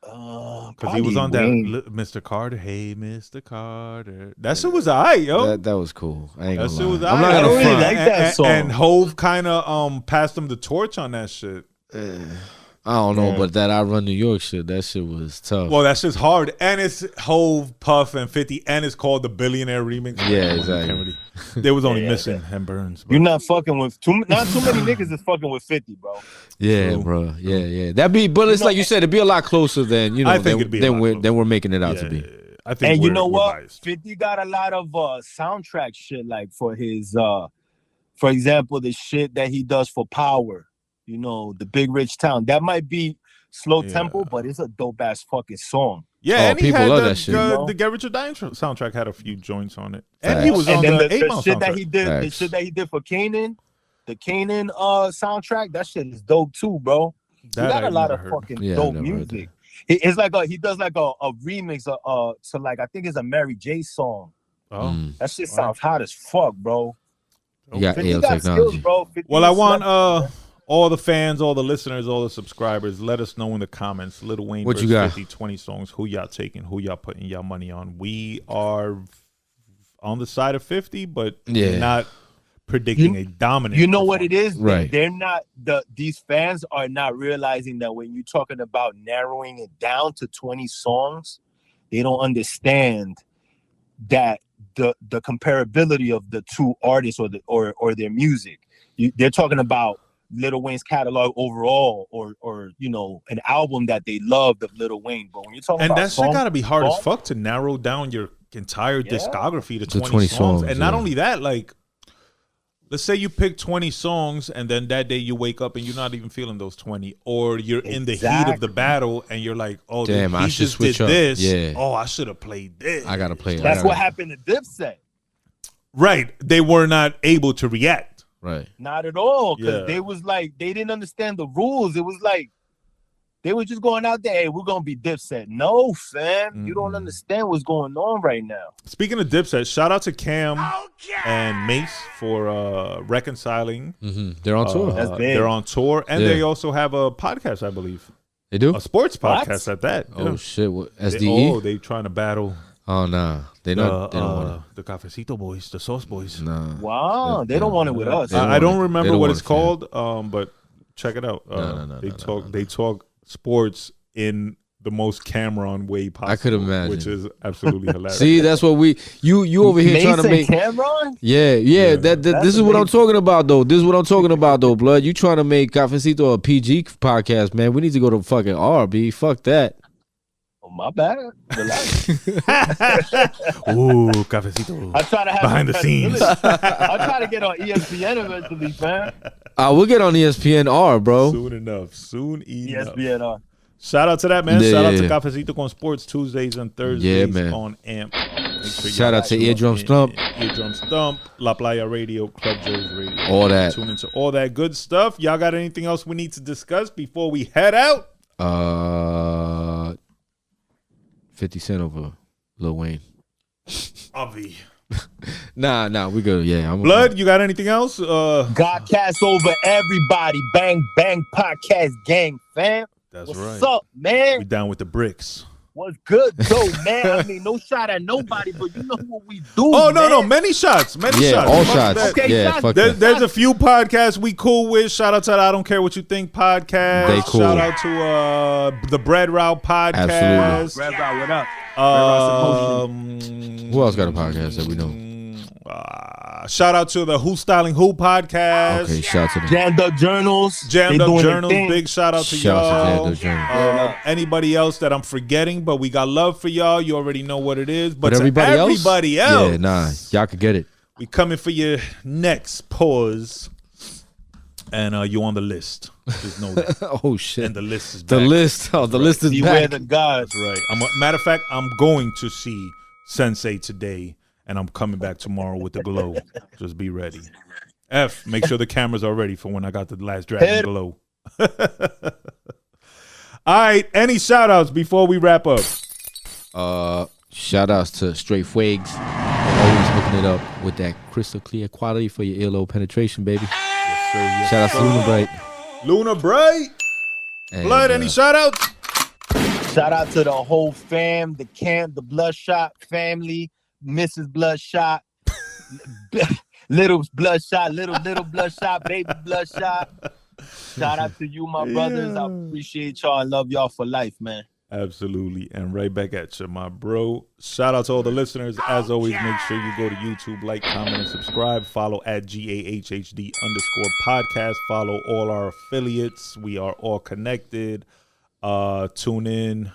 Because he was on that Mr. Carter. Hey, Mr. Carter. That shit was alright, yo. That was cool. I ain't That gonna shit was lie. alright. I'm not I gonna don't really front. like that song. And Hove kind of passed him the torch on that shit. I don't know, Yeah. but that I Run New York shit, that shit was tough. Well, that's just hard. And it's Hove, Puff, and 50, and it's called the Billionaire Remix. Yeah, exactly. There was only Yeah, missing and Burnz. You're not fucking with not too many niggas is fucking with 50, bro. Yeah, True. bro. Yeah. That'd be, but it's like you said, it'd be a lot closer than, you know, I think it'd be a lot closer. than we're making it out to be. I think And you know we're what? biased. 50 got a lot of soundtrack shit, like for his for example, the shit that he does for Power, you know, the Big Rich Town. That might be slow tempo, but it's a dope ass fucking song. Yeah, Oh, and he people had love the, that shit. the Get Rich or Die soundtrack had a few joints on it. Facts. And he was And on then the the 8 Mile shit that soundtrack. he did, the Facts. shit that he did for Kanan, the Kanan soundtrack, that shit is dope too, bro. He That got I a lot never of heard. fucking Yeah, I dope never heard music. It's like he does like a remix to like I think it's a Mary J song. Oh. That shit sounds hot as fuck, bro. You got 50 AL got skills, technology. bro. 50 Well, I is want something. all the fans, all the listeners, all the subscribers, let us know in the comments. Lil Wayne What you versus got? 50, 20 songs. Who y'all taking? Who y'all putting y'all money on? We are on the side of 50, but Yeah. not predicting a dominant. You know what it is? Right. They're not these fans are not realizing that when you're talking about narrowing it down to 20 songs, they don't understand that the comparability of the two artists or their music. They're talking about Lil Wayne's catalog overall, or you know, an album that they loved of Lil Wayne. But when you're talking And about that shit gotta be hard as song- fuck to narrow down your entire discography to To 20 songs. And not yeah. only that, like, let's say you pick 20 songs and then that day you wake up and you're not even feeling those 20, or you're in the heat of the Exactly. battle and you're like, oh, Damn, he I should just switch did up. this. Yeah. Oh, I should have played this. I gotta play. That's what happened to Dipset. Right. They were not able to react. Right. Not at all, because Yeah. they was like they didn't understand the rules. It was like they were just going out there. Hey, we're gonna be Dipset. No, fam, you don't understand what's going on right now. Speaking of Dipset, shout out to Cam and Mace for reconciling. They're on tour. That's big. They're on tour, and Yeah. they also have a podcast, I believe, They do. a sports What? podcast at that. Oh Yeah. shit! What, They, SDE. oh, they trying to battle Oh nah, they don't want it. The Cafecito boys, the Sauce boys. Nah. Wow, they don't want it with us. They I don't want it. They remember don't what want it's it, fam. called, but check it out. No, They talk sports in the most Cameron way possible. I could imagine. Which is absolutely hilarious. See, that's what you over here trying to make. Cameron? Yeah. This is what I'm talking about, though. Blood. You trying to make Cafecito a PG podcast, man? We need to go to fucking RB. Fuck that. Oh, my bad. Relax. Ooh, Cafecito. I try to have behind the scenes. I try to get on ESPN eventually, fam. We'll get on ESPN bro. Soon enough. ESPN. Shout out to that, man. Yeah, Shout out yeah. to Cafecito con Sports Tuesdays and Thursdays man. on AMP. Make sure Shout y'all out to tune Eardrum in- Stump. Eardrum Stump, La Playa Radio, Club Joe's Radio. All that. Tune into all that good stuff. Y'all got anything else we need to discuss before we head out? 50 Cent over Lil Wayne. Avi. Nah, we good. Yeah, Blood, you got anything else? Got cast over everybody. Bang, bang, podcast gang, fam. That's What's right. up, man? We down with the Brics. What's good, though, man? I mean, no shot at nobody, but you know what we do. Oh, no, man. no. Many shots. Yeah, shots. all Fuck shots. that. Okay, yeah, shots. fuck There, that. there's a few podcasts we cool with. Shout out to the I Don't Care What You Think podcast. They cool. Shout out to the Bread Route podcast. Absolutely. Red Route, what up? Who else got a podcast that we know? Shout out to the Who Styling Who podcast. Okay, shout to them. Jammed Up Journals. Jammed They Up doing their Journals. thing. Big shout out to Shout out to y'all. Jammed Up Journals. Anybody else that I'm forgetting, but we got love for y'all. You already know what it is. But, But to everybody else? else, Yeah, nah, y'all could get it. we coming for your next pause. And you on the list. Just know that. Oh shit. And the list is back. The list. Oh, the list is Beware back. the gods. Right. Matter of fact, I'm going to see Sensei today, and I'm coming back tomorrow with the glow. Just be ready. F, make sure the cameras are ready for when I got the last Dragon glow. All right. Any shout outs before we wrap up? Shout outs to Straight Fuegs. Always hooking it up with that crystal clear quality for your earlobe penetration, baby. Yes, Shout outs to Luna Bright. Luna Bright. And, Blood, any shout outs? Shout out to the whole fam, the camp, the Bloodshot family, Mrs. Bloodshot, little Bloodshot, little Bloodshot, baby Bloodshot. Shout out to you, my brothers. I appreciate y'all. I love y'all for life, man. Absolutely. And right back at you, my bro. Shout out to all the listeners. As always, make sure you go to YouTube, like, comment, and subscribe. Follow at GAHHD_podcast. Follow all our affiliates. We are all connected. Tune in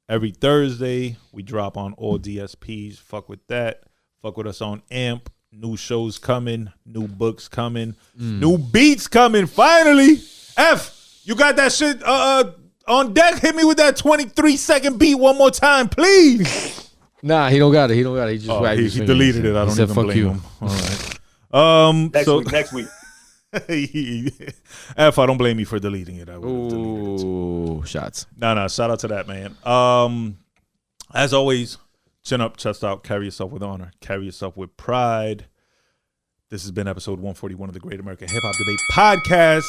every Thursday. We drop on all DSPs. Fuck with that. Fuck with us on AMP. New shows coming. New books coming. New beats coming. Finally. F, you got that shit on deck? Hit me with that 23-second beat one more time, please. Nah, he don't got it. He just wagged He his finger. deleted it. I He don't said, even fuck blame you. him. All right. Next week. F, I don't blame you for deleting it. I would have deleted it. Ooh, shots. No, shout out to that, man. As always, chin up, chest out, carry yourself with honor, carry yourself with pride. This has been episode 141 of the Great American Hip Hop Debate Podcast.